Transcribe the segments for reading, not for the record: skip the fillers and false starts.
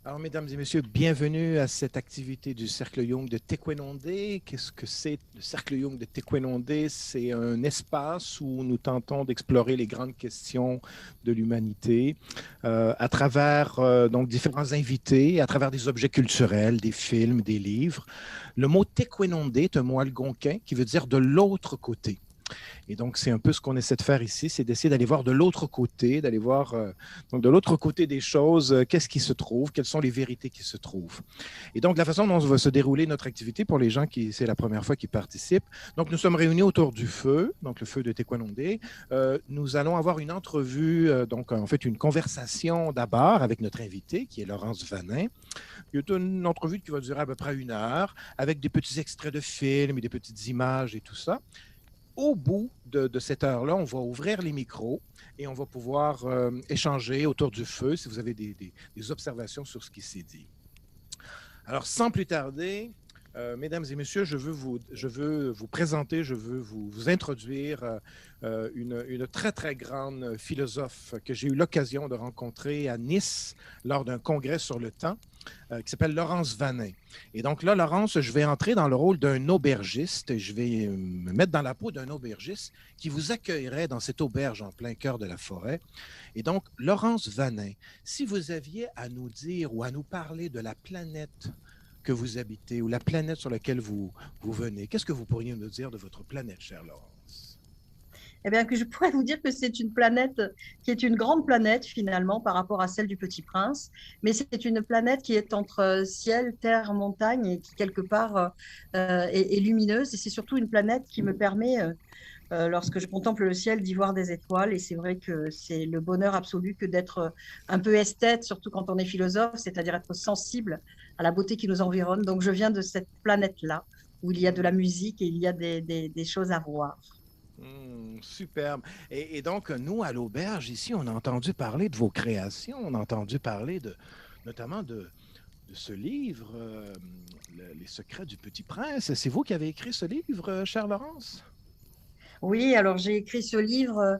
Alors, mesdames et messieurs, bienvenue à cette activité du Cercle Jung de Tequendone. Qu'est-ce que c'est le Cercle Jung de Tequendone? C'est un espace où nous tentons d'explorer les grandes questions de l'humanité à travers donc différents invités, à travers des objets culturels, des films, des livres. Le mot Tequendone est un mot algonquin qui veut dire de l'autre côté. Et donc, c'est un peu ce qu'on essaie de faire ici, c'est d'essayer d'aller voir de l'autre côté, d'aller voir donc de l'autre côté des choses, qu'est-ce qui se trouve, quelles sont les vérités qui se trouvent. Et donc, la façon dont va se dérouler notre activité pour les gens qui, c'est la première fois qu'ils participent, donc nous sommes réunis autour du feu, donc le feu de Tequendone. Nous allons avoir une entrevue, donc en fait une conversation d'abord avec notre invité, qui est Laurence Vanin. Il y a une entrevue qui va durer à peu près 1 heure, avec des petits extraits de films et des petites images et tout ça. Au bout de cette heure-là, on va ouvrir les micros et on va pouvoir échanger autour du feu si vous avez des observations sur ce qui s'est dit. Alors, sans plus tarder, mesdames et messieurs, je veux vous présenter, je veux vous introduire une très, très grande philosophe que j'ai eu l'occasion de rencontrer à Nice lors d'un congrès sur le temps qui s'appelle Laurence Vanin. Et donc là, Laurence, je vais entrer dans le rôle d'un aubergiste. Je vais me mettre dans la peau d'un aubergiste qui vous accueillerait dans cette auberge en plein cœur de la forêt. Et donc, Laurence Vanin, si vous aviez à nous dire ou à nous parler de la planète que vous habitez ou la planète sur laquelle vous venez, qu'est-ce que vous pourriez nous dire de votre planète, chère Laurence? Eh bien, que je pourrais vous dire que c'est une planète qui est une grande planète finalement par rapport à celle du Petit Prince, mais c'est une planète qui est entre ciel, terre, montagne et qui quelque part est lumineuse. Et c'est surtout une planète qui me permet, lorsque je contemple le ciel, d'y voir des étoiles. Et c'est vrai que c'est le bonheur absolu que d'être un peu esthète, surtout quand on est philosophe, c'est-à-dire être sensible à la beauté qui nous environne. Donc je viens de cette planète-là où il y a de la musique et il y a des choses à voir. Superbe. Et donc, nous, à l'auberge, ici, on a entendu parler de vos créations, on a entendu parler notamment de ce livre, Les secrets du Petit Prince. C'est vous qui avez écrit ce livre, chère Laurence? Oui, alors j'ai écrit ce livre,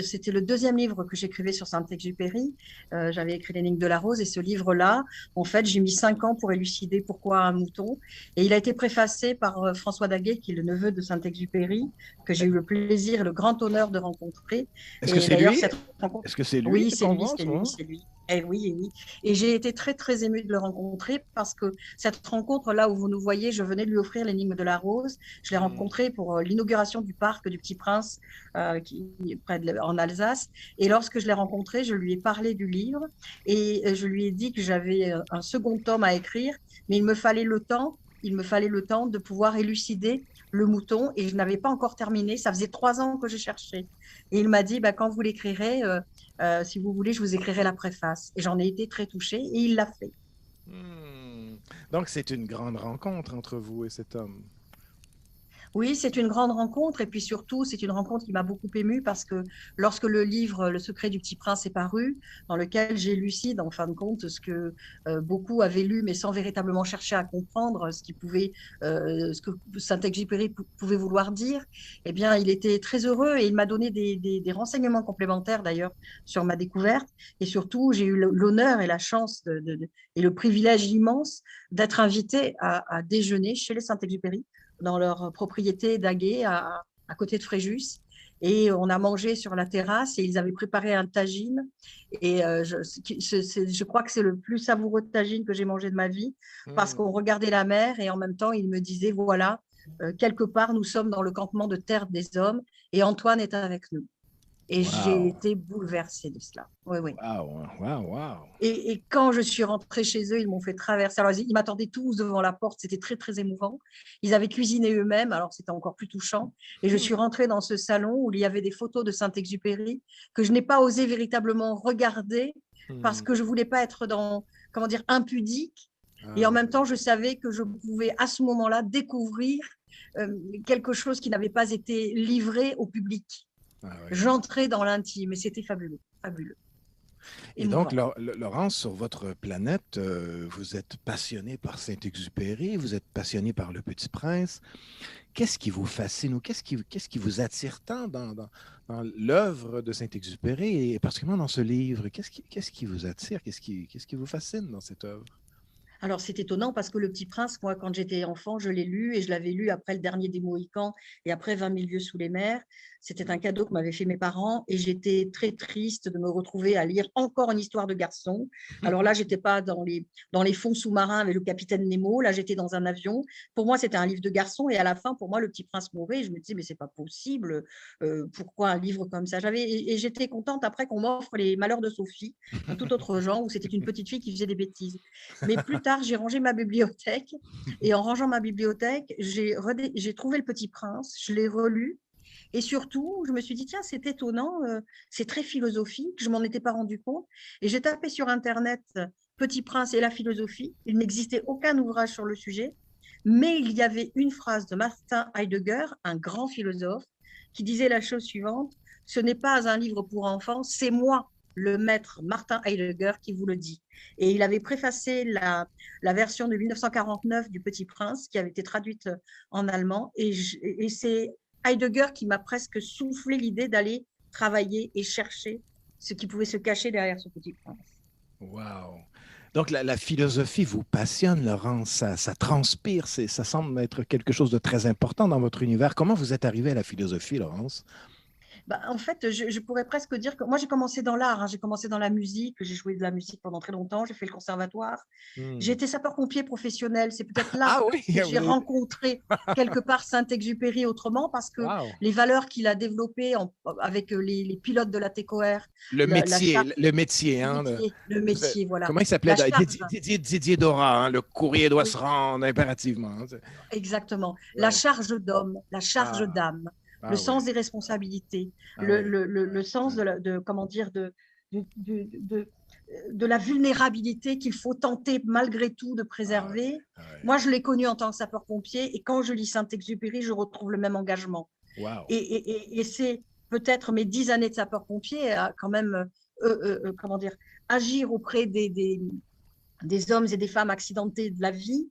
c'était le deuxième livre que j'écrivais sur Saint-Exupéry. J'avais écrit L'énigme de la rose et ce livre-là, en fait, j'ai mis 5 ans pour élucider pourquoi un mouton. Et il a été préfacé par François Daguet, qui est le neveu de Saint-Exupéry, que j'ai eu le plaisir et le grand honneur de rencontrer. Est-ce que Et c'est d'ailleurs, lui? cette rencontre, Est-ce que c'est lui oui, c'est qu'on lui, voit en c'est ce lui, moment? c'est lui. Et oui, et oui. Et j'ai été très, très émue de le rencontrer parce que cette rencontre-là où vous nous voyez, je venais de lui offrir l'énigme de la rose. Je l'ai Hmm. rencontré pour l'inauguration du parc du Petit Prince en Alsace. Et lorsque je l'ai rencontré, je lui ai parlé du livre et je lui ai dit que j'avais un second tome à écrire, mais il me fallait le temps. Il me fallait le temps de pouvoir élucider le mouton et je n'avais pas encore terminé. Ça faisait 3 ans que je cherchais. Et il m'a dit, bah, quand vous l'écrirez, si vous voulez, je vous écrirai la préface. Et j'en ai été très touchée et il l'a fait. Hmm. Donc, c'est une grande rencontre entre vous et cet homme. Oui, c'est une grande rencontre et puis surtout, c'est une rencontre qui m'a beaucoup émue parce que lorsque le livre Le secret du Petit Prince est paru, dans lequel j'élucide en fin de compte ce que beaucoup avaient lu mais sans véritablement chercher à comprendre ce que Saint-Exupéry pouvait vouloir dire, eh bien, il était très heureux et il m'a donné des renseignements complémentaires d'ailleurs sur ma découverte et surtout, j'ai eu l'honneur et la chance et le privilège immense d'être invitée à déjeuner chez les Saint-Exupéry dans leur propriété d'Aguet, à côté de Fréjus. Et on a mangé sur la terrasse et ils avaient préparé un tagine. Et je crois que c'est le plus savoureux tagine que j'ai mangé de ma vie parce qu'on Hmm. regardait la mer et en même temps, ils me disaient, voilà, quelque part, nous sommes dans le campement de terre des hommes et Antoine est avec nous. Et j'ai Wow. été bouleversée de cela. Oui, oui. Wow. Wow. Wow. Et quand je suis rentrée chez eux, ils m'ont fait traverser. Alors, ils m'attendaient tous devant la porte. C'était très, très émouvant. Ils avaient cuisiné eux-mêmes. Alors, c'était encore plus touchant. Et je suis rentrée dans ce salon où il y avait des photos de Saint-Exupéry que je n'ai pas osé véritablement regarder parce Hmm. que je voulais pas être dans, comment dire, impudique. Et Ah en même oui. temps, je savais que je pouvais à ce moment-là découvrir euh, quelque chose qui n'avait pas été livré au public. Ah oui. J'entrais dans l'intime et c'était fabuleux, fabuleux. Et donc, émouvant. Laurence, sur votre planète, vous êtes passionnée par Saint-Exupéry, vous êtes passionnée par Le Petit Prince. Qu'est-ce qui vous fascine ou qu'est-ce qui vous attire tant dans l'œuvre de Saint-Exupéry et particulièrement dans ce livre? Qu'est-ce qui vous attire? Qu'est-ce qui vous fascine dans cette œuvre? Alors, c'est étonnant parce que Le Petit Prince, moi, quand j'étais enfant, je l'ai lu et je l'avais lu après Le Dernier des Mohicans et après 20 000 lieues sous les mers. C'était un cadeau que m'avaient fait mes parents et j'étais très triste de me retrouver à lire encore une histoire de garçon. Alors là, j'étais pas dans les fonds sous-marins avec le capitaine Nemo. Là, j'étais dans un avion. Pour moi, c'était un livre de garçon et à la fin, pour moi, Le Petit Prince mourait. Et je me disais, mais c'est pas possible. Pourquoi un livre comme ça? Et j'étais contente après qu'on m'offre Les Malheurs de Sophie, un tout autre genre où c'était une petite fille qui faisait des bêtises. Mais plus tard, j'ai rangé ma bibliothèque et en rangeant ma bibliothèque, j'ai trouvé Le Petit Prince, je l'ai relu et surtout, je me suis dit, tiens, c'est étonnant, c'est très philosophique, je m'en étais pas rendu compte et j'ai tapé sur Internet Petit Prince et la philosophie. Il n'existait aucun ouvrage sur le sujet, mais il y avait une phrase de Martin Heidegger, un grand philosophe, qui disait la chose suivante, ce n'est pas un livre pour enfants, c'est moi, le maître Martin Heidegger, qui vous le dit. Et il avait préfacé la version de 1949 du Petit Prince, qui avait été traduite en allemand. Et c'est Heidegger qui m'a presque soufflé l'idée d'aller travailler et chercher ce qui pouvait se cacher derrière ce Petit Prince. Wow! Donc, la philosophie vous passionne, Laurence, ça transpire, ça semble être quelque chose de très important dans votre univers. Comment vous êtes arrivé à la philosophie, Laurence? Bah, en fait, je pourrais presque dire que moi, j'ai commencé dans l'art, hein. J'ai commencé dans la musique, j'ai joué de la musique pendant très longtemps, j'ai fait le conservatoire. J'ai Hmm. été sapeur-pompier professionnel. C'est peut-être là Ah oui, que vous j'ai avez... rencontré quelque part Saint-Exupéry autrement parce que Wow! les valeurs qu'il a développées avec les pilotes de la TCOR, la charte, Le métier, hein, le métier, voilà. comment il s'appelait? La charge, Didier Dora, hein, le courrier doit se oui, rendre impérativement, hein. exactement. La Ouais. charge d'homme, la charge Ah, d'âme, le ah ouais, sens des responsabilités, ah ouais. le sens comment dire, de, de, de, de la vulnérabilité qu'il faut tenter malgré tout de Ah ouais, préserver. ah ouais. Moi, je l'ai connu en tant que sapeur-pompier et quand je lis Saint-Exupéry, je retrouve le même engagement. Wow. Et c'est peut-être mes 10 années de sapeur-pompier à quand même, comment dire, agir auprès des hommes et des femmes accidentés de la vie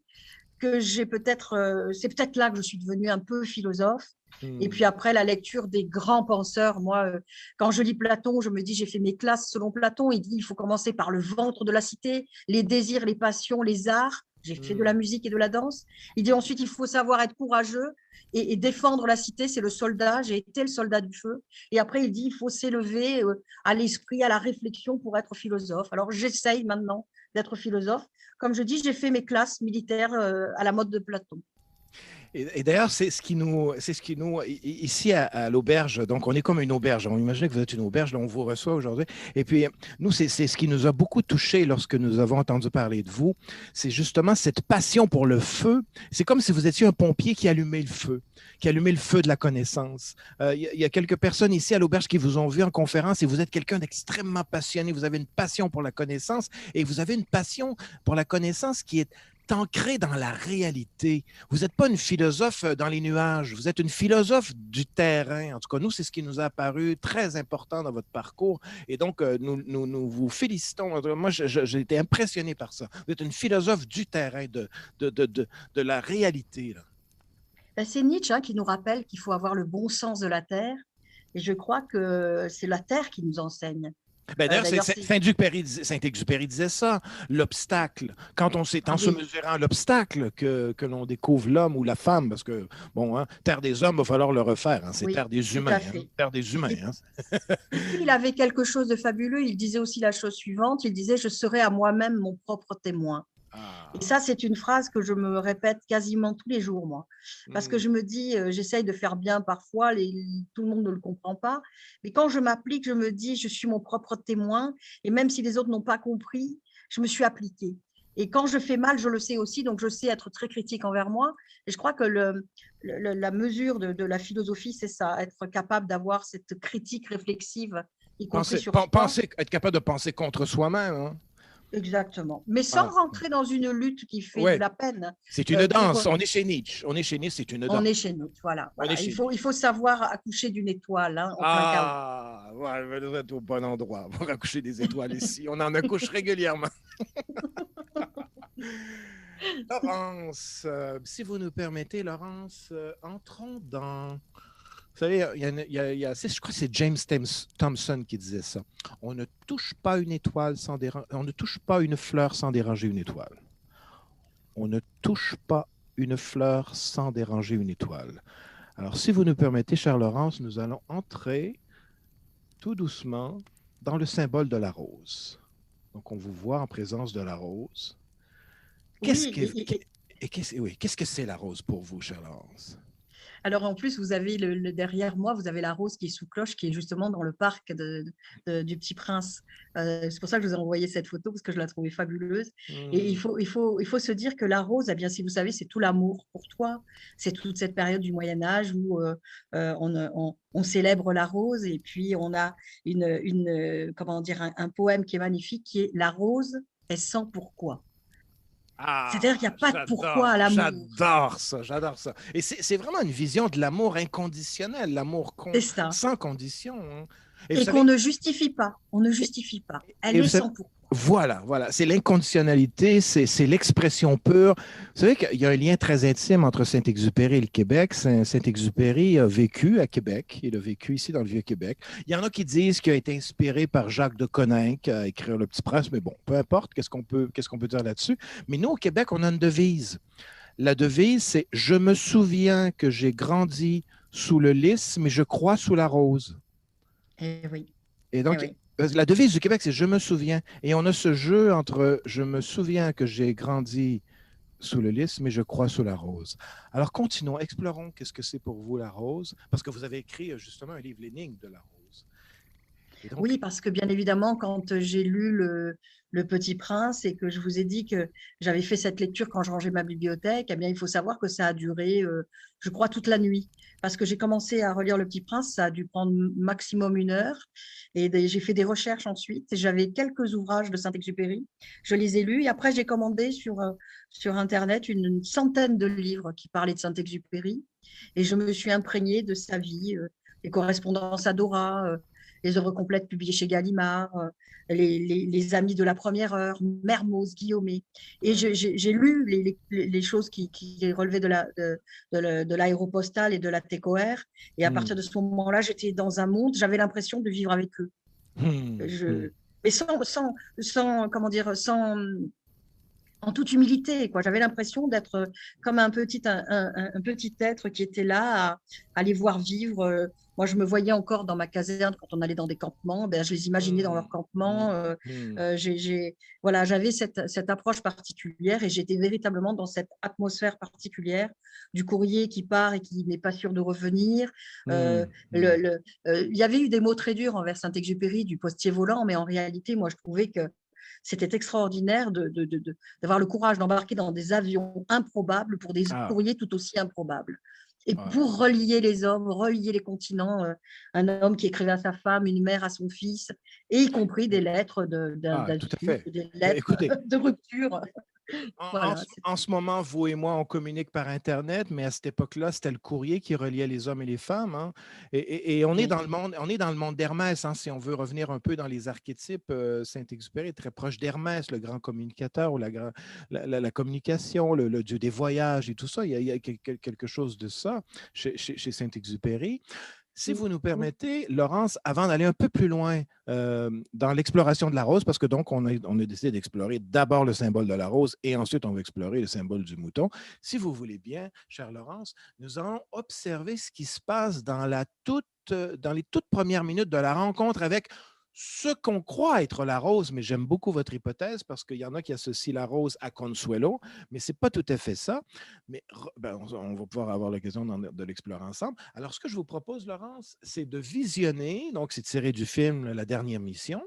que j'ai peut-être, c'est peut-être là que je suis devenue un peu philosophe. Et puis Hmm. après, la lecture des grands penseurs. Moi, quand je lis Platon, je me dis, j'ai fait mes classes selon Platon. Il dit, il faut commencer par le ventre de la cité, les désirs, les passions, les arts. J'ai fait de la Hmm. musique et de la danse. Il dit ensuite, il faut savoir être courageux et défendre la cité, c'est le soldat. J'ai été le soldat du feu. Et après, il dit, il faut s'élever à l'esprit, à la réflexion pour être philosophe. Alors, j'essaye maintenant d'être philosophe. Comme je dis, j'ai fait mes classes militaires à la mode de Platon. Et d'ailleurs, c'est ce qui nous, ici à l'auberge, donc on est comme une auberge. On imagine que vous êtes une auberge, là on vous reçoit aujourd'hui. Et puis, nous, c'est ce qui nous a beaucoup touché lorsque nous avons entendu parler de vous. C'est justement cette passion pour le feu. C'est comme si vous étiez un pompier qui allumait le feu, qui allumait le feu de la connaissance. Y a quelques personnes ici à l'auberge qui vous ont vu en conférence et vous êtes quelqu'un d'extrêmement passionné. Vous avez une passion pour la connaissance et vous avez une passion pour la connaissance qui est ancré dans la réalité. Vous n'êtes pas une philosophe dans les nuages, vous êtes une philosophe du terrain. En tout cas, nous, c'est ce qui nous a paru très important dans votre parcours. Et donc, nous vous félicitons. Moi, j'ai été impressionné par ça. Vous êtes une philosophe du terrain, de la réalité, là. Ben, c'est Nietzsche qui nous rappelle qu'il faut avoir le bon sens de la terre. Et je crois que c'est la terre qui nous enseigne. Ben d'ailleurs, D'ailleurs, Saint-Exupéry disait ça, l'obstacle. Quand on s'est ah en se oui, mesurant à l'obstacle que l'on découvre l'homme ou la femme, parce que, bon, hein, terre des hommes, il va falloir le refaire. Hein, c'est oui, terre des tout humains. à Hein, fait. terre des humains. Et, Hein. et puis, il avait quelque chose de fabuleux. Il disait aussi la chose suivante. Il disait, je serai à moi-même mon propre témoin. Et Ah. ça, c'est une phrase que je me répète quasiment tous les jours, moi. Parce que Hmm. je me dis, j'essaye de faire bien parfois, tout le monde ne le comprend pas. Mais quand je m'applique, je me dis, je suis mon propre témoin. Et même si les autres n'ont pas compris, je me suis appliquée. Et quand je fais mal, je le sais aussi. Donc, je sais être très critique envers moi. Et je crois que la mesure de la philosophie, c'est ça, être capable d'avoir cette critique réflexive, y compris sur soi. Être capable de penser contre soi-même. Hein. Exactement. Mais sans Ah, rentrer dans une lutte qui fait de ouais, la peine. c'est une Pour, danse. On est chez Nietzsche. On est chez Nietzsche, c'est une on danse. est chez nous. Voilà, On est voilà. chez Il Nietzsche. faut savoir accoucher d'une étoile, hein, en plein chaos. Ah, ouais, vous êtes au bon endroit pour accoucher des étoiles ici. On en accouche régulièrement. Laurence, si vous nous permettez, Laurence, entrons dans... Vous savez, je crois que c'est James Thompson qui disait ça. On ne touche pas une étoile sans déranger, on ne touche pas une fleur sans déranger une étoile. On ne touche pas une fleur sans déranger une étoile. Alors, si vous nous permettez, chère Laurence, nous allons entrer tout doucement dans le symbole de la rose. Donc, on vous voit en présence de la rose. Qu'est-ce Oui, que, oui, qu'est-ce que c'est la rose pour vous, chère Laurence? alors en plus, vous avez derrière moi, vous avez la rose qui est sous cloche, qui est justement dans le parc du Petit Prince. C'est pour ça que je vous ai envoyé cette photo, parce que je la trouvais fabuleuse. Et Hmm. il faut se dire que la rose, eh bien, si vous savez, c'est tout l'amour pour toi. C'est toute cette période du Moyen Âge où on célèbre la rose, et puis on a comment dire, un poème qui est magnifique, qui est « La rose, elle sent pourquoi ». C'est-à-dire qu'il n'y Ah, a pas de pourquoi à l'amour. j'adore ça, j'adore ça. Et c'est vraiment une vision de l'amour inconditionnel, l'amour C'est ça. sans condition, hein. Et vous Et qu'on savez, ne justifie pas. On ne justifie pas. et Elle vous est savez, sans pourquoi. voilà, c'est l'inconditionnalité, c'est l'expression pure. Vous savez qu'il y a un lien très intime entre Saint-Exupéry et le Québec. Saint-Exupéry a vécu à Québec, il a vécu ici dans le Vieux-Québec. Il y en a qui disent qu'il a été inspiré par Jacques de Coninck à écrire Le Petit Prince, mais bon, peu importe, qu'est-ce qu'on peut dire là-dessus. Mais nous, au Québec, on a une devise. La devise, c'est « Je me souviens que j'ai grandi sous le lys, mais je crois sous la rose ». Eh oui, Et eh donc, oui. la devise du Québec, c'est je me souviens. Et on a ce jeu entre je me souviens que j'ai grandi sous le lys, mais je crois sous la rose. Alors, continuons, explorons qu'est-ce que c'est pour vous la rose, parce que vous avez écrit justement un livre, L'énigme de la rose. Et donc, Oui, parce que bien évidemment, quand j'ai lu le Petit Prince et que je vous ai dit que j'avais fait cette lecture quand je rangeais ma bibliothèque, eh bien, il faut savoir que ça a duré, je crois, toute la nuit. Parce que j'ai commencé à relire Le Petit Prince, ça a dû prendre maximum 1 heure. Et j'ai fait des recherches ensuite. J'avais quelques ouvrages de Saint-Exupéry. Je les ai lus et après, j'ai commandé sur Internet une centaine de livres qui parlaient de Saint-Exupéry. Et je me suis imprégnée de sa vie, les correspondances à Dora, les œuvres complètes publiées chez Gallimard, les Amis de la première heure, Mermoz, Guillaumet. Et j'ai lu les choses qui relevaient de l'aéropostale et de la TECOR. Et à partir de hmm, ce moment-là, j'étais dans un monde, j'avais l'impression de vivre avec eux. hmm. Mais comment dire, en toute humilité, quoi. J'avais l'impression d'être comme un petit être qui était là à les voir vivre. Moi, je me voyais encore dans ma caserne quand on allait dans des campements. Ben, je les imaginais dans Hmm, leur campement. hmm, hmm. Voilà, j'avais cette approche particulière et j'étais véritablement dans cette atmosphère particulière du courrier qui part et qui n'est pas sûr de revenir. Hmm, hmm. Il y avait eu des mots très durs envers Saint-Exupéry du postier volant, mais en réalité, moi, je trouvais que c'était extraordinaire d'avoir le courage d'embarquer dans des avions improbables pour des Ah, courriers tout aussi improbables. Et ouais. pour relier les hommes, relier les continents, un homme qui écrivait à sa femme, une mère à son fils, et y compris des lettres Ah, tout à d'insultes, fait. des lettres Écoutez, de rupture. Voilà. en ce moment, vous et moi, on communique par Internet, mais à cette époque-là, c'était le courrier qui reliait les hommes et les femmes, hein. Et on est Oui. dans le monde, on est dans le monde d'Hermès, hein, si on veut revenir un peu dans les archétypes. Saint-Exupéry est très proche d'Hermès, le grand communicateur ou la communication, le dieu des voyages et tout ça. Il y a quelque chose de ça chez Saint-Exupéry. Si vous nous permettez, Laurence, avant d'aller un peu plus loin dans l'exploration de la rose, parce que donc on a décidé d'explorer d'abord le symbole de la rose et ensuite on va explorer le symbole du mouton. Si vous voulez bien, chère Laurence, nous allons observer ce qui se passe dans les toutes premières minutes de la rencontre avec ce qu'on croit être la rose, mais j'aime beaucoup votre hypothèse parce qu'il y en a qui associent la rose à Consuelo, mais ce n'est pas tout à fait ça. Mais ben, on va pouvoir avoir l'occasion de l'explorer ensemble. Alors, ce que je vous propose, Laurence, c'est de visionner, donc c'est tiré du film La dernière mission,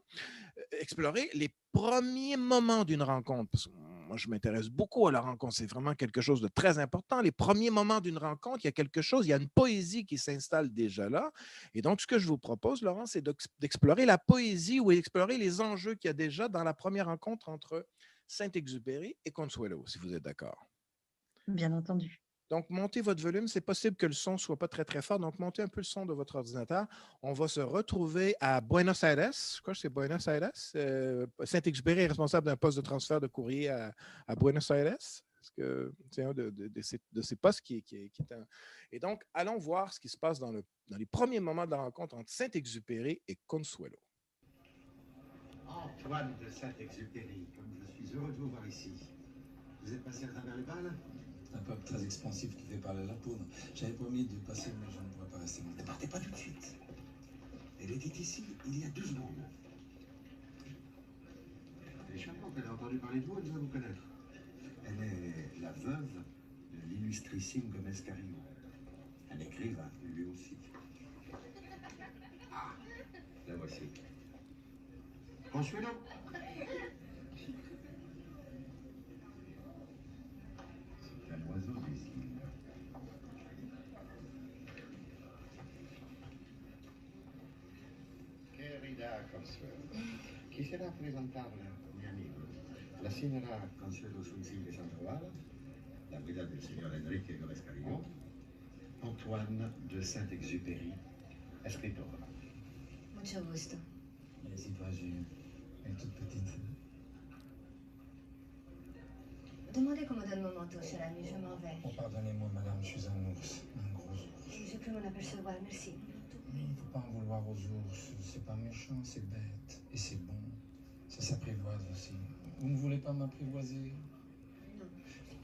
explorer les premiers moments d'une rencontre. moi, je m'intéresse beaucoup à la rencontre. C'est vraiment quelque chose de très important. Les premiers moments d'une rencontre, il y a quelque chose, il y a une poésie qui s'installe déjà là. Et donc, ce que je vous propose, Laurent, c'est d'explorer la poésie ou d'explorer les enjeux qu'il y a déjà dans la première rencontre entre Saint-Exupéry et Consuelo, si vous êtes d'accord. Bien entendu. Donc, montez votre volume. C'est possible que le son ne soit pas très, très fort. Donc, montez un peu le son de votre ordinateur. On va se retrouver à Buenos Aires. Je crois que c'est Buenos Aires. Saint-Exupéry est responsable d'un poste de transfert de courrier à Buenos Aires. Parce que c'est un de ces postes qui est un... Et donc, allons voir ce qui se passe dans les premiers moments de la rencontre entre Saint-Exupéry et Consuelo. Antoine de Saint-Exupéry, comme je suis heureux de vous voir ici. Vous êtes passé à travers les balles? C'est un peuple très expansif qui fait parler la poudre. J'avais promis de passer, mais je ne pourrais pas rester longtemps. Ne partez pas tout de suite. Elle était ici il y a 2 secondes. Elle est charmante, elle a entendu parler de vous, elle doit vous connaître. Elle est la veuve de l'illustrissime Gomez Carillo. Un écrivain, lui aussi. Ah, la voici. Consuelo. C'est un oiseau des îles. Querida Consuelo. Quisiera presentarle a mi amigo, la señora Consuelo Suncille Sandoval, la viuda del señor Enrique Gómez Carillo, Antoine de Saint-Exupéry, escritor. Mucho gusto. N'hésite pas, j'ai une toute petite. Demandez qu'on me donne mon manteau, cher ami, je m'en vais. Oh, pardonnez-moi, madame, je suis un ours, un gros ours. Je peux m'en apercevoir, merci. Mais il ne faut pas en vouloir aux ours. C'est pas méchant, c'est bête. Et c'est bon. Ça s'apprivoise aussi. Vous ne voulez pas m'apprivoiser?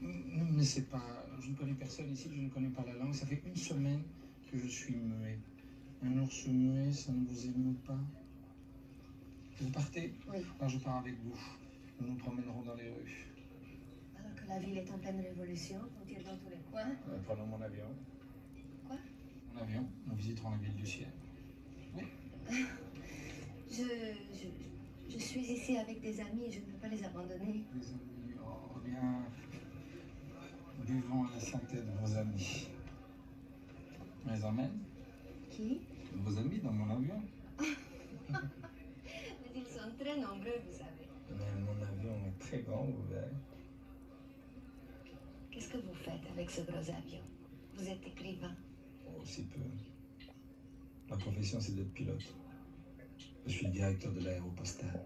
Non, mais c'est pas... Je ne connais personne ici, je ne connais pas la langue. Ça fait 1 semaine que je suis muet. Un ours muet, ça ne vous émeut pas? Vous partez? Oui. Alors je pars avec vous. Nous nous promènerons dans les rues. Alors que la ville est en pleine révolution, on tire dans tous les coins. Prenons mon avion. Quoi? Mon avion. Nous visiterons la ville du ciel. Oui. Je suis ici avec des amis et je ne peux pas les abandonner. Les amis, oh bien. Buvons à la santé de vos amis. Je les emmène? Qui? Vos amis dans mon avion. Mais ils sont très nombreux, vous savez. Mais mon avion est très grand, ouvert. Qu'est-ce que vous faites avec ce gros avion? Vous êtes écrivain. Oh, si peu. Ma profession, c'est d'être pilote. Je suis le directeur de l'aéropostale.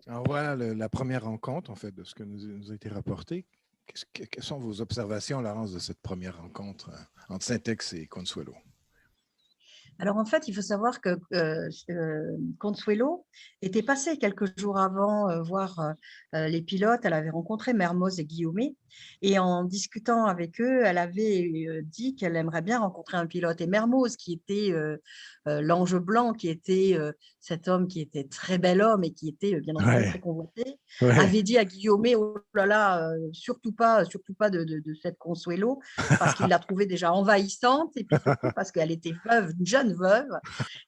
Alors voilà la première rencontre, en fait, de ce que nous a été rapporté. Quelles sont vos observations, Laurence, de cette première rencontre entre Saint-Ex et Consuelo? Alors en fait, il faut savoir que Consuelo était passée quelques jours avant voir les pilotes. Elle avait rencontré Mermoz et Guillaumet. Et en discutant avec eux, elle avait dit qu'elle aimerait bien rencontrer un pilote. Et Mermoz, qui était l'ange blanc, qui était cet homme qui était très bel homme et qui était bien entendu très convoité, avait dit à Guillaumet, oh là là, surtout pas de cette Consuelo, parce qu'il l'a trouvée déjà envahissante et puis surtout parce qu'elle était veuve, une jeune veuve.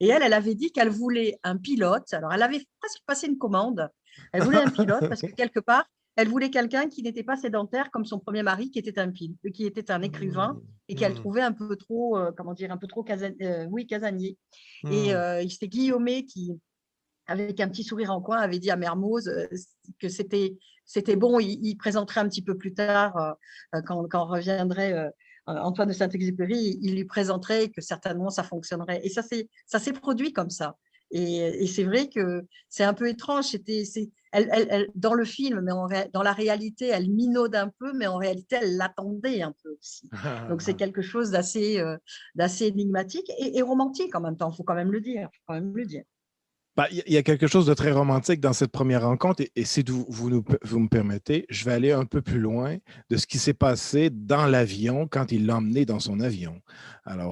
Et elle avait dit qu'elle voulait un pilote. Alors, elle avait presque passé une commande. Elle voulait un pilote parce que quelque part, elle voulait quelqu'un qui n'était pas sédentaire comme son premier mari, qui était un écrivain et qu'elle trouvait un peu trop, casanier. Et c'était Guillaumet qui, avec un petit sourire en coin, avait dit à Mermoz que c'était bon, il présenterait un petit peu plus tard, quand reviendrait Antoine de Saint-Exupéry, il lui présenterait que certainement ça fonctionnerait. Et ça s'est produit comme ça. Et c'est vrai que c'est un peu étrange. Elle, dans le film, mais dans la réalité, elle minaude un peu, mais en réalité, elle l'attendait un peu aussi. Donc c'est quelque chose d'assez énigmatique et romantique en même temps. Il faut quand même le dire. Ben, il y a quelque chose de très romantique dans cette première rencontre et si vous me permettez, je vais aller un peu plus loin de ce qui s'est passé dans l'avion quand il l'a emmené dans son avion. Alors,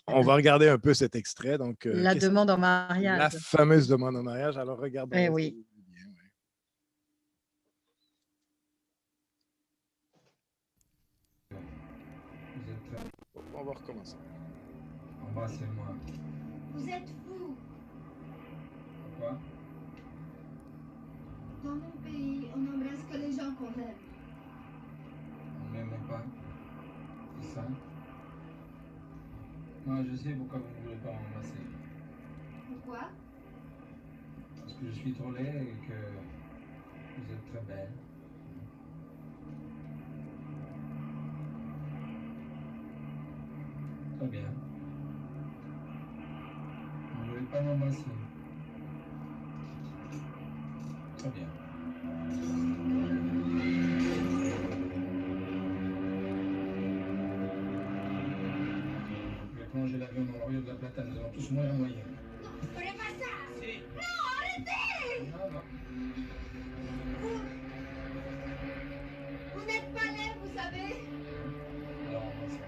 on va regarder un peu cet extrait. Donc, la demande en mariage. La fameuse demande en mariage. Alors, regardons. Oui. On va recommencer. Embrassez-moi. Vous êtes fou. Quoi? Dans mon pays, on n'embrasse que les gens qu'on aime. On m'aimait pas. C'est ça? Moi, je sais pourquoi vous ne voulez pas m'embrasser. Pourquoi? Parce que je suis trop laid et que vous êtes très belle. Très bien. Vous ne voulez pas m'embrasser. Très bien. Je vais plonger l'avion dans le Rio de la Plata, nous allons tous mourir noyés. Ne ferez pas ça! Si. Non, arrêtez! Ah, non. Vous n'êtes pas laid, vous savez. Alors, embrassez-moi.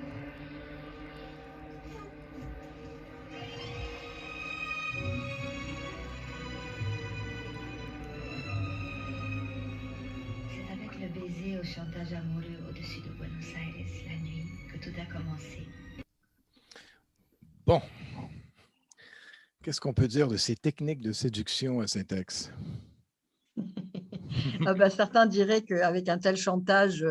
C'est avec le baiser au chantage amoureux au-dessus de Buenos Aires la nuit que tout a commencé. Bon. Qu'est-ce qu'on peut dire de ces techniques de séduction à Saint-Ex? Certains diraient qu'avec un tel chantage,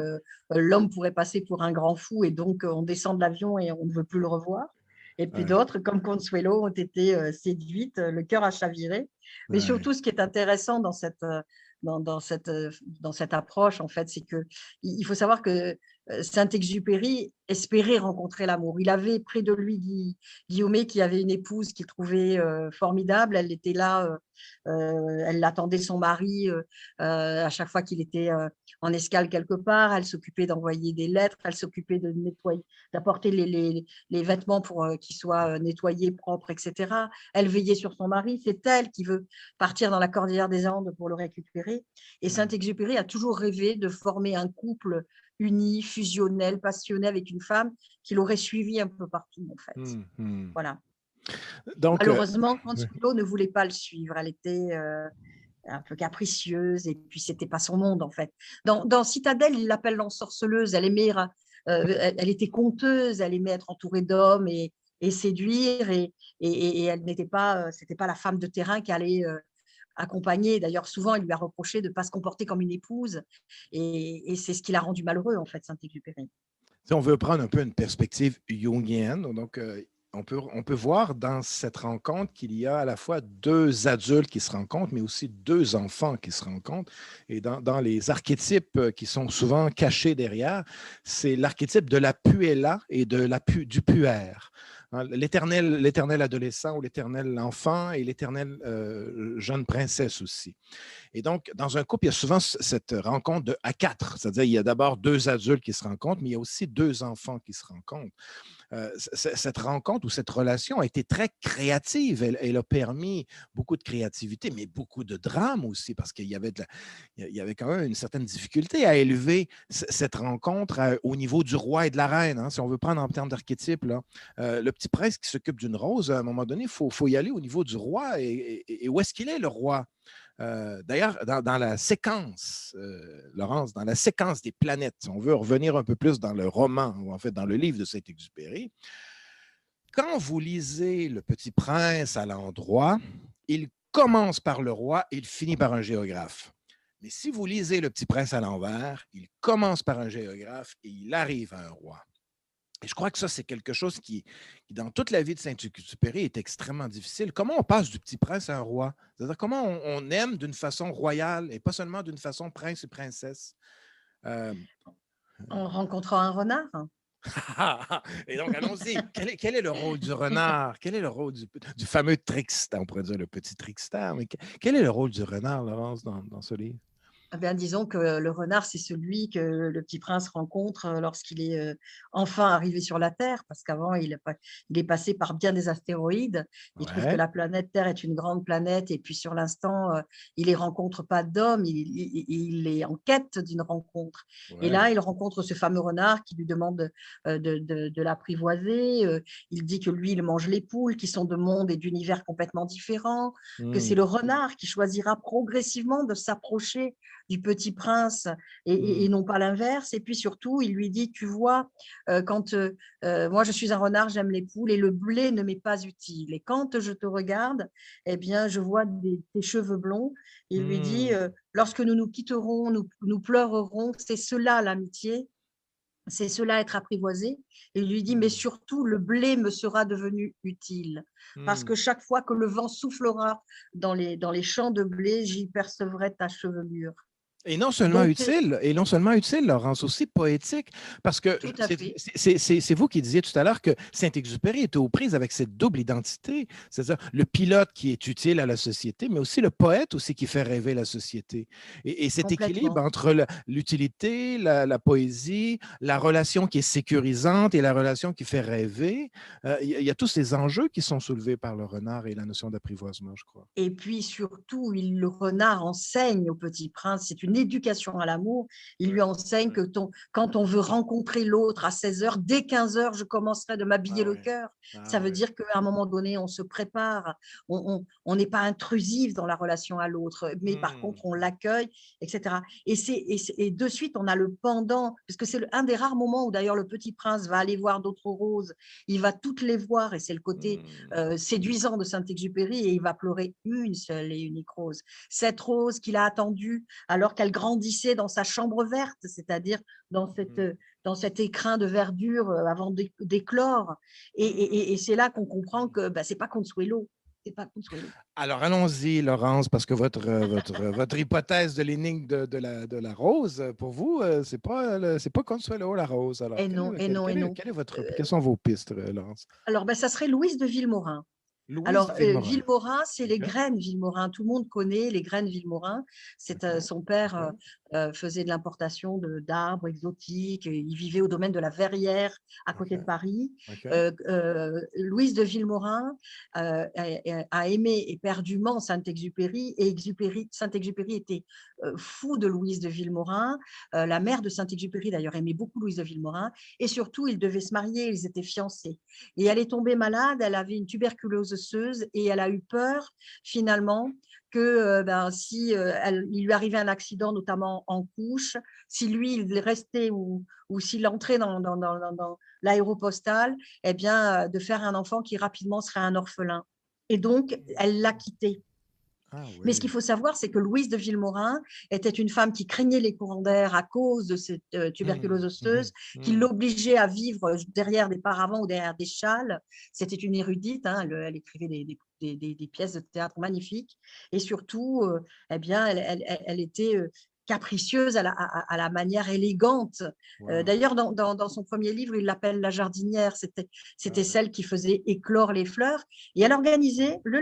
l'homme pourrait passer pour un grand fou et donc on descend de l'avion et on ne veut plus le revoir. Et puis Ouais. d'autres, comme Consuelo, ont été séduites, le cœur a chaviré. Mais Ouais. surtout, ce qui est intéressant dans cette approche, en fait, c'est qu'il faut savoir que Saint-Exupéry espérait rencontrer l'amour. Il avait près de lui Guillaume, qui avait une épouse qu'il trouvait formidable. Elle était là, elle attendait son mari à chaque fois qu'il était en escale quelque part. Elle s'occupait d'envoyer des lettres, elle s'occupait de nettoyer, d'apporter les vêtements pour qu'ils soient nettoyés, propres, etc. Elle veillait sur son mari. C'est elle qui veut partir dans la cordillère des Andes pour le récupérer. Et Saint-Exupéry a toujours rêvé de former un couple uni, fusionnel, passionné avec une femme qu'il aurait suivi un peu partout, en fait. Voilà. Donc, malheureusement, Consuelo ne voulait pas le suivre. Elle était un peu capricieuse et puis c'était pas son monde, en fait. Dans Citadelle, il l'appelle l'ensorceleuse. Elle aimait, elle était conteuse, elle aimait être entourée d'hommes et séduire et elle n'était pas, c'était pas la femme de terrain qui allait accompagner. D'ailleurs, souvent, il lui a reproché de ne pas se comporter comme une épouse et c'est ce qui l'a rendu malheureux, en fait, Saint-Exupéry. si on veut prendre un peu une perspective jungienne, donc on peut voir dans cette rencontre qu'il y a à la fois deux adultes qui se rencontrent, mais aussi deux enfants qui se rencontrent. Et dans les archétypes qui sont souvent cachés derrière, c'est l'archétype de la puella et du puère. L'éternel adolescent ou l'éternel enfant et l'éternelle jeune princesse aussi. Et donc, dans un couple, il y a souvent cette rencontre à quatre, c'est-à-dire il y a d'abord deux adultes qui se rencontrent, mais il y a aussi deux enfants qui se rencontrent. Cette rencontre ou cette relation a été très créative. Elle a permis beaucoup de créativité, mais beaucoup de drame aussi, parce qu'il y avait quand même une certaine difficulté à élever cette rencontre au niveau du roi et de la reine. Hein, si on veut prendre en termes d'archétype, le petit prince qui s'occupe d'une rose, à un moment donné, il faut y aller au niveau du roi. Et où est-ce qu'il est, le roi? D'ailleurs, dans la séquence, Laurence, dans la séquence des planètes, si on veut revenir un peu plus dans le roman, ou en fait dans le livre de Saint-Exupéry, quand vous lisez Le Petit Prince à l'endroit, il commence par le roi et il finit par un géographe. Mais si vous lisez Le Petit Prince à l'envers, il commence par un géographe et il arrive à un roi. Et je crois que ça, c'est quelque chose qui, dans toute la vie de Saint-Exupéry, est extrêmement difficile. Comment on passe du petit prince à un roi? C'est-à-dire comment on aime d'une façon royale et pas seulement d'une façon prince et princesse? En rencontrant un renard. Et donc, allons-y. Quel est le rôle du renard? Quel est le rôle du fameux trickster? On pourrait dire le petit trickster, mais quel est le rôle du renard, Laurence, dans ce livre? Eh bien, disons que le renard, c'est celui que le petit prince rencontre lorsqu'il est enfin arrivé sur la Terre, parce qu'avant, il est passé par bien des astéroïdes. Il trouve que la planète Terre est une grande planète, et puis sur l'instant, il ne rencontre pas d'homme, il est en quête d'une rencontre. Et là, il rencontre ce fameux renard qui lui demande de l'apprivoiser. Il dit que lui, il mange les poules, qui sont de mondes et d'univers complètement différents, que c'est le renard qui choisira progressivement de s'approcher du Petit Prince et non pas l'inverse. Et puis surtout, il lui dit, tu vois, moi je suis un renard, j'aime les poules et le blé ne m'est pas utile. Et quand je te regarde, eh bien, je vois tes cheveux blonds. Il lui dit, lorsque nous nous quitterons, nous pleurerons, c'est cela l'amitié. C'est cela être apprivoisé. Et il lui dit, mais surtout, le blé me sera devenu utile. Parce que chaque fois que le vent soufflera dans les champs de blé, j'y percevrai ta chevelure. Et non seulement Donc, utile, Laurence, aussi poétique, parce que tout à fait. c'est vous qui disiez tout à l'heure que Saint-Exupéry était aux prises avec cette double identité, c'est-à-dire le pilote qui est utile à la société, mais aussi le poète aussi qui fait rêver la société. Et cet équilibre entre l'utilité, la poésie, la relation qui est sécurisante et la relation qui fait rêver, il y a tous ces enjeux qui sont soulevés par le renard et la notion d'apprivoisement, je crois. Et puis surtout, le renard enseigne au Petit Prince, c'est une éducation à l'amour. Il lui enseigne que quand on veut rencontrer l'autre à 16 heures, dès 15 heures, je commencerai de m'habiller le cœur. Ça veut dire qu'à un moment donné, on se prépare, on n'est pas intrusif dans la relation à l'autre, mais par contre, on l'accueille, etc. Et de suite, on a le pendant, parce que c'est un des rares moments où d'ailleurs le Petit Prince va aller voir d'autres roses, il va toutes les voir, et c'est le côté séduisant de Saint-Exupéry, et il va pleurer une seule et unique rose. Cette rose qu'il a attendue alors qu'elle grandissait dans sa chambre verte, c'est-à-dire dans cet écrin de verdure avant d'éclore. Et c'est là qu'on comprend que ce n'est pas Consuelo. Alors, allons-y, Laurence, parce que votre hypothèse de l'énigme de la rose, pour vous, c'est pas Consuelo, la rose. Alors, quelles sont vos pistes, Laurence? Alors, ça serait Louise de Villemorin. Villemorin, c'est les graines Villemorin. Tout le monde connaît les graines Villemorin. Son père faisait de l'importation d'arbres exotiques. Il vivait au domaine de la Verrière, à côté de Paris. Louise de Villemorin a aimé éperdument Saint-Exupéry, et Saint-Exupéry était fou de Louise de Villemorin. La mère de Saint-Exupéry, d'ailleurs, aimait beaucoup Louise de Villemorin. Et surtout, ils devaient se marier, ils étaient fiancés. Et elle est tombée malade, elle avait une tuberculose osseuse, et elle a eu peur, finalement, que si il lui arrivait un accident, notamment en couche, si lui il restait ou s'il entrait dans l'aéropostale, eh bien, de faire un enfant qui rapidement serait un orphelin. Et donc, elle l'a quitté. Mais ce qu'il faut savoir, c'est que Louise de Villemorin était une femme qui craignait les courants d'air à cause de cette tuberculose osseuse, qui l'obligeait à vivre derrière des paravents ou derrière des châles. C'était une érudite, elle écrivait des pièces de théâtre magnifiques. Et surtout, eh bien, elle était capricieuse à la manière élégante. D'ailleurs, dans son premier livre, il l'appelle la jardinière. C'était celle qui faisait éclore les fleurs. Et elle organisait les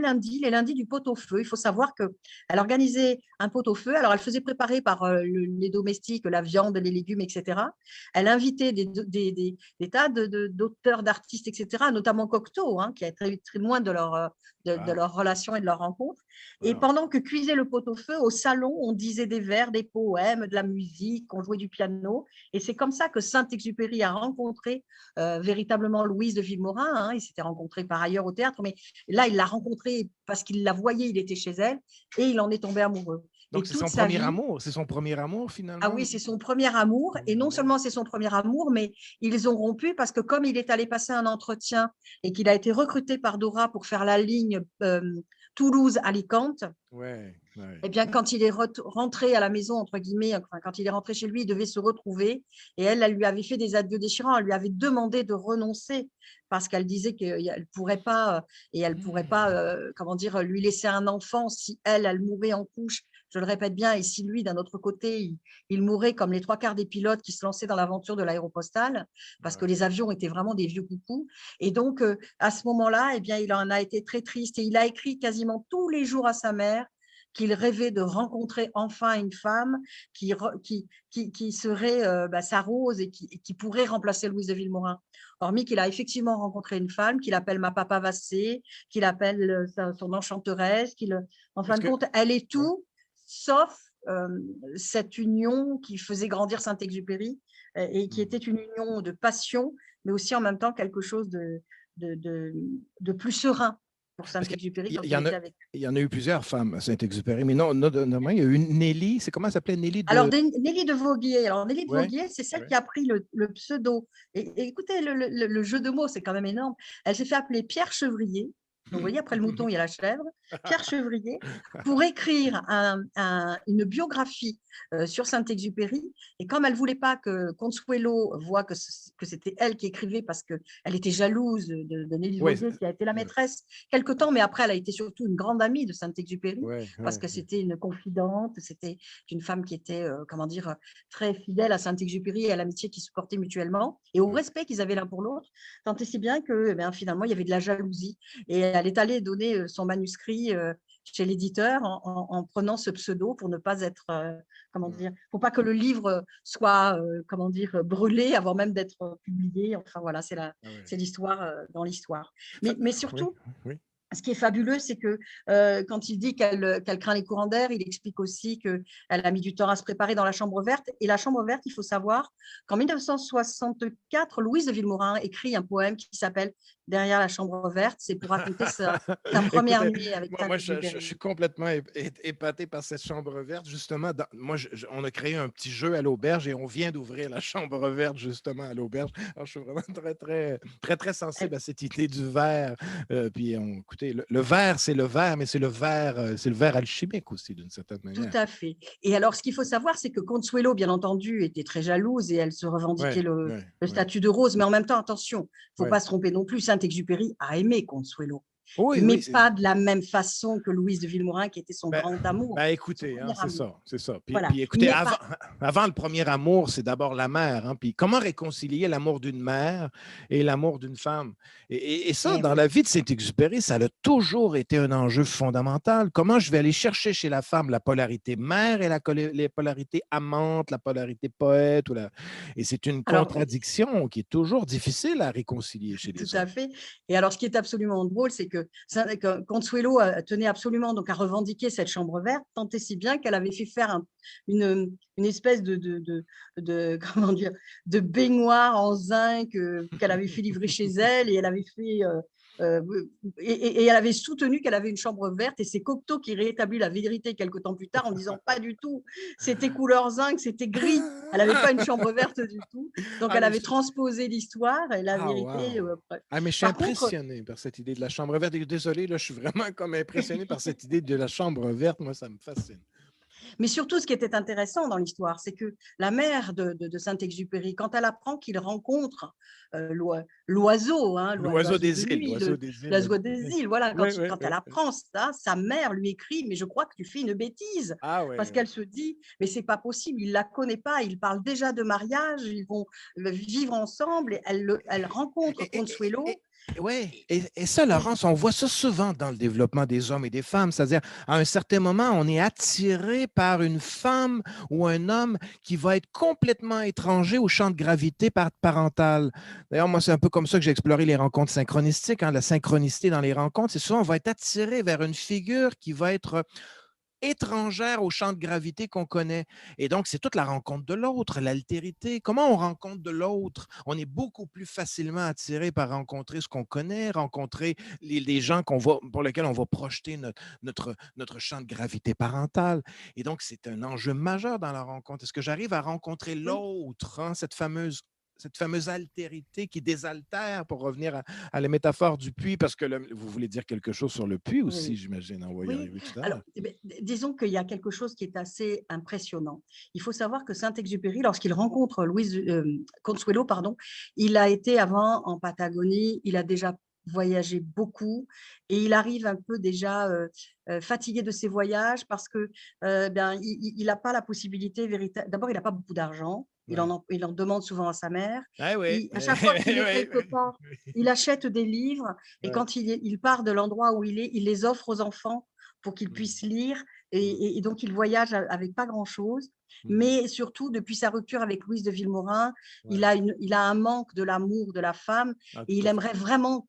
lundis du pot-au-feu. Il faut savoir qu'elle organisait un pot-au-feu. Alors, elle faisait préparer par les domestiques la viande, les légumes, etc. Elle invitait des tas d'auteurs, d'artistes, etc., notamment Cocteau, qui est très, très loin de leur relation et de leur rencontre. Et pendant que cuisait le pot-au-feu, au salon, on disait des vers, des poèmes, de la musique, on jouait du piano. Et c'est comme ça que Saint-Exupéry a rencontré véritablement Louise de Villemorin. Ils s'étaient rencontrés par ailleurs au théâtre, mais là, il l'a rencontrée parce qu'il la voyait, il était chez elle, et il en est tombé amoureux. Donc, c'est son premier amour, finalement? Ah oui, c'est son premier amour. Et non seulement c'est son premier amour, mais ils ont rompu parce que comme il est allé passer un entretien et qu'il a été recruté par Dora pour faire la ligne Toulouse-Alicante, eh bien, quand il est rentré à la maison, entre guillemets, quand il est rentré chez lui, il devait se retrouver. Et elle lui avait fait des adieux déchirants. Elle lui avait demandé de renoncer parce qu'elle disait qu'elle ne pourrait pas, comment dire, lui laisser un enfant si elle mourait en couche. Je le répète bien, et si lui, d'un autre côté, il mourait comme les 3/4 des pilotes qui se lançaient dans l'aventure de l'aéropostale, parce que les avions étaient vraiment des vieux coucous. Et donc, à ce moment-là, eh bien, il en a été très triste, et il a écrit quasiment tous les jours à sa mère qu'il rêvait de rencontrer enfin une femme qui serait sa rose et qui pourrait remplacer Louise de Villemorin. Hormis qu'il a effectivement rencontré une femme qu'il appelle ma papa Vassé, qu'il appelle son enchanteresse, en fin de compte, elle est tout sauf cette union qui faisait grandir Saint-Exupéry et qui était une union de passion, mais aussi en même temps quelque chose de plus serein. pour Parce qu'il Saint-Exupéry y, quand il y il en a, était avec. il y en a eu plusieurs femmes à Saint-Exupéry, mais non, notamment, il y a eu Nelly, c'est comment elle s'appelait Nelly Alors, de... Nelly de Vauguier. Alors, Nelly de Ouais, Vauguier, c'est celle ouais. qui a pris le pseudo. Et écoutez, le jeu de mots, c'est quand même énorme. Elle s'est fait appeler Pierre Chevrier. Donc, vous voyez, après le mouton, il y a la chèvre. Pierre Chevrier, pour écrire une biographie sur Saint-Exupéry. Et comme elle ne voulait pas que Consuelo voit que c'était elle qui écrivait parce qu'elle était jalouse de Nelly de Ouais, Vauguier, qui a été la ouais, maîtresse quelque temps, mais après, elle a été surtout une grande amie de Saint-Exupéry ouais, parce ouais, que c'était une confidente, c'était une femme qui était, comment dire, très fidèle à Saint-Exupéry et à l'amitié qu'ils se portaient mutuellement et au ouais. respect qu'ils avaient l'un pour l'autre, tant et si bien que finalement, il y avait de la jalousie. Et elle est allée donner son manuscrit chez l'éditeur en prenant ce pseudo pour ne pas être, comment dire, pour pas que le livre soit, comment dire, brûlé avant même d'être publié. Enfin voilà, Ah ouais. c'est l'histoire dans l'histoire. Ça- Mais oui, surtout, oui. ce qui est fabuleux, c'est que quand il dit qu'elle craint les courants d'air, il explique aussi qu'elle a mis du temps à se préparer dans la chambre verte. Et la chambre verte, il faut savoir qu'en 1964, Louise de Villemorin écrit un poème qui s'appelle Derrière la chambre verte. C'est pour raconter sa première Écoutez, nuit avec moi je suis Saint-Exupéry. complètement épaté par cette chambre verte. Justement, moi, on a créé un petit jeu à l'auberge et on vient d'ouvrir la chambre verte justement à l'auberge. Alors, je suis vraiment très sensible à cette idée du verre. Puis, écoutez, le verre, c'est le verre, mais c'est le verre alchimique aussi, d'une certaine Tout manière. à fait. Et alors, ce qu'il faut savoir, c'est que Consuelo, bien entendu, était très jalouse et elle se Oui, revendiquait oui, le oui. statut de rose. Mais en même temps, attention, il ne faut Ouais. pas se tromper non plus. Saint-Exupéry a aimé Consuelo, Oui, mais oui. pas de la même façon que Louise de Villemorin, qui était son Ben, grand amour, écoutez, son hein, premier c'est amour. ça, c'est ça. Puis, Voilà. puis écoutez, Mais pas. avant le premier amour, c'est d'abord la mère. Hein. Puis comment réconcilier l'amour d'une mère et l'amour d'une femme? Et ça, Eh dans oui. la vie de Saint-Exupéry, ça a toujours été un enjeu fondamental. Comment je vais aller chercher chez la femme la polarité mère et les polarités amante, la polarité poète? Et c'est une Alors, contradiction qui est toujours difficile à réconcilier chez tout les à hommes. fait. Et alors, ce qui est absolument drôle, c'est que Consuelo tenait absolument donc à revendiquer cette chambre verte, tant et si bien qu'elle avait fait faire une espèce comment dire, de baignoire en zinc qu'elle avait fait livrer chez elle, et elle avait fait euh, et elle avait soutenu qu'elle avait une chambre verte, et c'est Cocteau qui rétablit la vérité quelques temps plus tard en disant pas du tout, c'était couleur zinc, c'était gris, elle n'avait pas une chambre verte du tout. Donc, Ah, elle mais avait transposé l'histoire et la Ah, vérité. wow! Ah, mais je suis Par contre, impressionné par cette idée de la chambre verte. Et désolé, là, je suis vraiment comme impressionné par cette idée de la chambre verte. Moi, ça me fascine. mais surtout, ce qui était intéressant dans l'histoire, c'est que la mère de Saint-Exupéry, quand elle apprend qu'il rencontre l'oiseau, hein, L'oiseau l'oiseau de des îles, nuit, l'oiseau des îles. l'oiseau des Oui, îles, voilà, oui, oui. quand elle apprend ça, sa mère lui écrit, mais je crois que tu fais une bêtise, Ah, oui, parce oui. qu'elle se dit, mais c'est pas possible, il la connaît pas, ils parlent déjà de mariage, ils vont vivre ensemble, et elle rencontre Et, et, Consuelo. ouais. Et ça, Oui, Laurence, on voit ça souvent dans le développement des hommes et des femmes. C'est-à-dire, à un certain moment, on est attiré par une femme ou un homme qui va être complètement étranger au champ de gravité parental. D'ailleurs, moi, c'est un peu comme ça que j'ai exploré les rencontres synchronistiques. Hein. La synchronicité dans les rencontres, c'est souvent, on va être attiré vers une figure qui va être étrangère au champ de gravité qu'on connaît. Et donc, c'est toute la rencontre de l'autre, l'altérité. Comment on rencontre de l'autre? On est beaucoup plus facilement attiré par rencontrer ce qu'on connaît, rencontrer les gens pour lesquels on va projeter notre champ de gravité parentale. Et donc, c'est un enjeu majeur dans la rencontre. Est-ce que j'arrive à rencontrer oui. l'autre, hein, cette fameuse altérité qui désaltère, pour revenir à la métaphore du puits, parce que vous voulez dire quelque chose sur le puits aussi, Oui. j'imagine. On va y Oui, arriver tout à alors l'heure. disons qu'il y a quelque chose qui est assez impressionnant. Il faut savoir que Saint-Exupéry, lorsqu'il rencontre Consuelo, pardon, il a été avant en Patagonie, il a déjà voyagé beaucoup et il arrive un peu déjà fatigué de ses voyages parce que il n'a pas la possibilité véritable. D'abord, il n'a pas beaucoup d'argent. Ouais. Il en demande souvent à sa mère. Ah oui. À chaque fois qu'il est Oui, quelque part, il achète des livres et ouais. quand il part de l'endroit où il est, il les offre aux enfants pour qu'ils Mm, puissent lire. mm, Et donc, il voyage avec pas grand-chose. mm. Mais surtout, depuis sa rupture avec Louise de Villemorin, Ouais. il a un manque de l'amour de la femme Ah, et il tout à fait. aimerait vraiment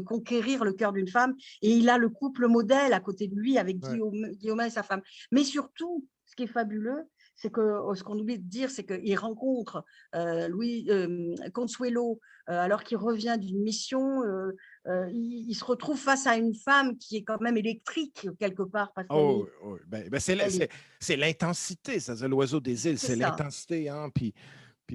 conquérir le cœur d'une femme. Et il a le couple modèle à côté de lui avec Ouais. Guillaume et sa femme. Mais surtout, ce qui est fabuleux, c'est que ce qu'on oublie de dire, c'est qu'il rencontre Consuelo alors qu'il revient d'une mission il se retrouve face à une femme qui est quand même électrique quelque part parce qu'elle Oh, est, oui, ben, c'est elle est- c'est l'intensité, c'est l'oiseau des îles, c'est c'est ça. l'intensité, hein, puis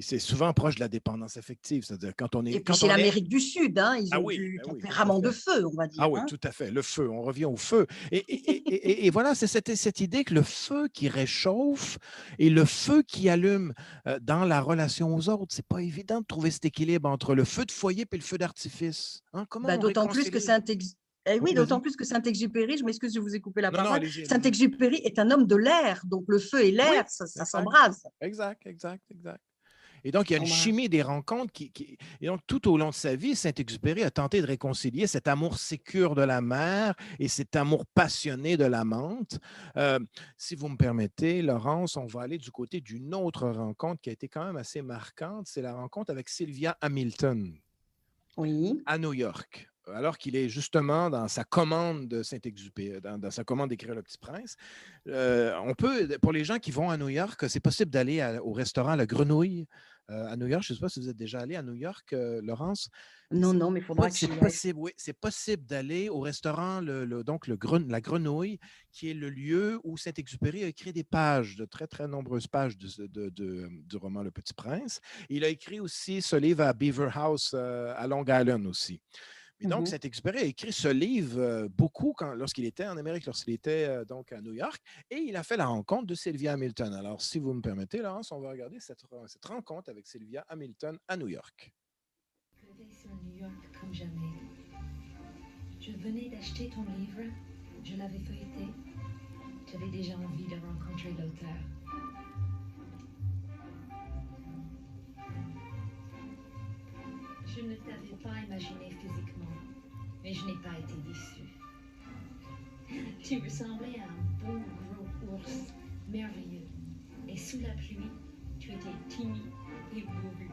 c'est souvent proche de la dépendance affective, c'est-à-dire Et puis quand c'est on est… l'Amérique du Sud, hein, ils Ah ont oui, du ben oui, tout à tempérament de fait. feu, on va Ah dire. oui, Hein. tout à fait. Le feu, on revient au feu. Et voilà, c'est cette idée que le feu qui réchauffe et le feu qui allume dans la relation aux autres, c'est pas évident de trouver cet équilibre entre le feu de foyer et le feu d'artifice. Hein, comment Bah, on d'autant plus que réconcilie? Oui, oui, d'autant vas-y. plus que Saint-Exupéry, je m'excuse, je vous ai coupé la Non, non, parole, allez-y, allez-y. Saint-Exupéry est un homme de l'air, donc le feu et Oui, l'air, ça exact, s'embrase. exact, exact, exact. Et donc, il y a une S'embrase. chimie des rencontres Et donc, tout au long de sa vie, Saint-Exupéry a tenté de réconcilier cet amour sécure de la mère et cet amour passionné de l'amante. Euh, si vous me permettez, Laurence, on va aller du côté d'une autre rencontre qui a été quand même assez marquante. C'est la rencontre avec Sylvia Hamilton Oui. à New York. Alors qu'il est justement dans sa commande de Saint-Exupéry, dans sa commande d'écrire Le Petit Prince. On peut, pour les gens qui vont à New York, c'est possible d'aller au restaurant La Grenouille à New York. Je ne sais pas si vous êtes déjà allé à New York, Laurence. Non, non, mais il faudra que C'est j'y aille. possible, oui, c'est possible d'aller au restaurant La Grenouille, qui est le lieu où Saint-Exupéry a écrit des pages, de très, très nombreuses pages du roman Le Petit Prince. Il a écrit aussi ce livre à Beaver House à Long Island aussi. Mais donc, Mhm. Saint-Exupéry a écrit ce livre beaucoup lorsqu'il était en Amérique, lorsqu'il était donc à New York, et il a fait la rencontre de Sylvia Hamilton. Alors, si vous me permettez, Laurence, on va regarder cette rencontre avec Sylvia Hamilton à New York. Je vais sur New York comme jamais. Je venais d'acheter ton livre, je l'avais feuilleté. J'avais déjà envie de rencontrer l'auteur. Je ne t'avais pas imaginé physiquement, mais je n'ai pas été déçue. Tu ressemblais à un beau gros ours, merveilleux. Et sous la pluie, tu étais timide et bourru.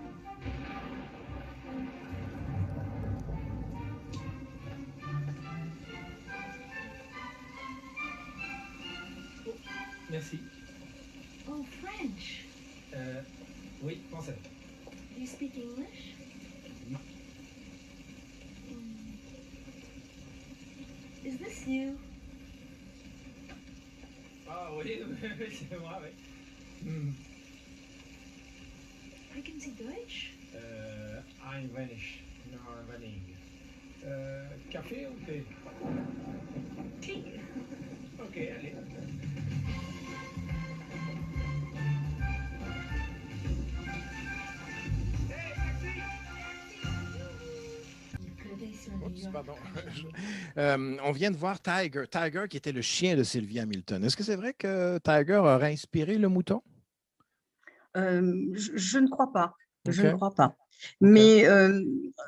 Merci. Oh, French. Oui, français. Do you speak English? No. Is this you? Ah oui, c'est moi, oui. Sprechen Sie Deutsch? Ein wenig, nur ein wenig. Café ou thé? Tee. Ok, allez. Il pleuvait sur New Oups, York pardon. comme jamais. On vient de voir Tiger qui était le chien de Sylvia Hamilton. Est-ce que c'est vrai que Tiger aurait inspiré le mouton? Je ne crois pas. Je ne OK. crois pas. OK. Mais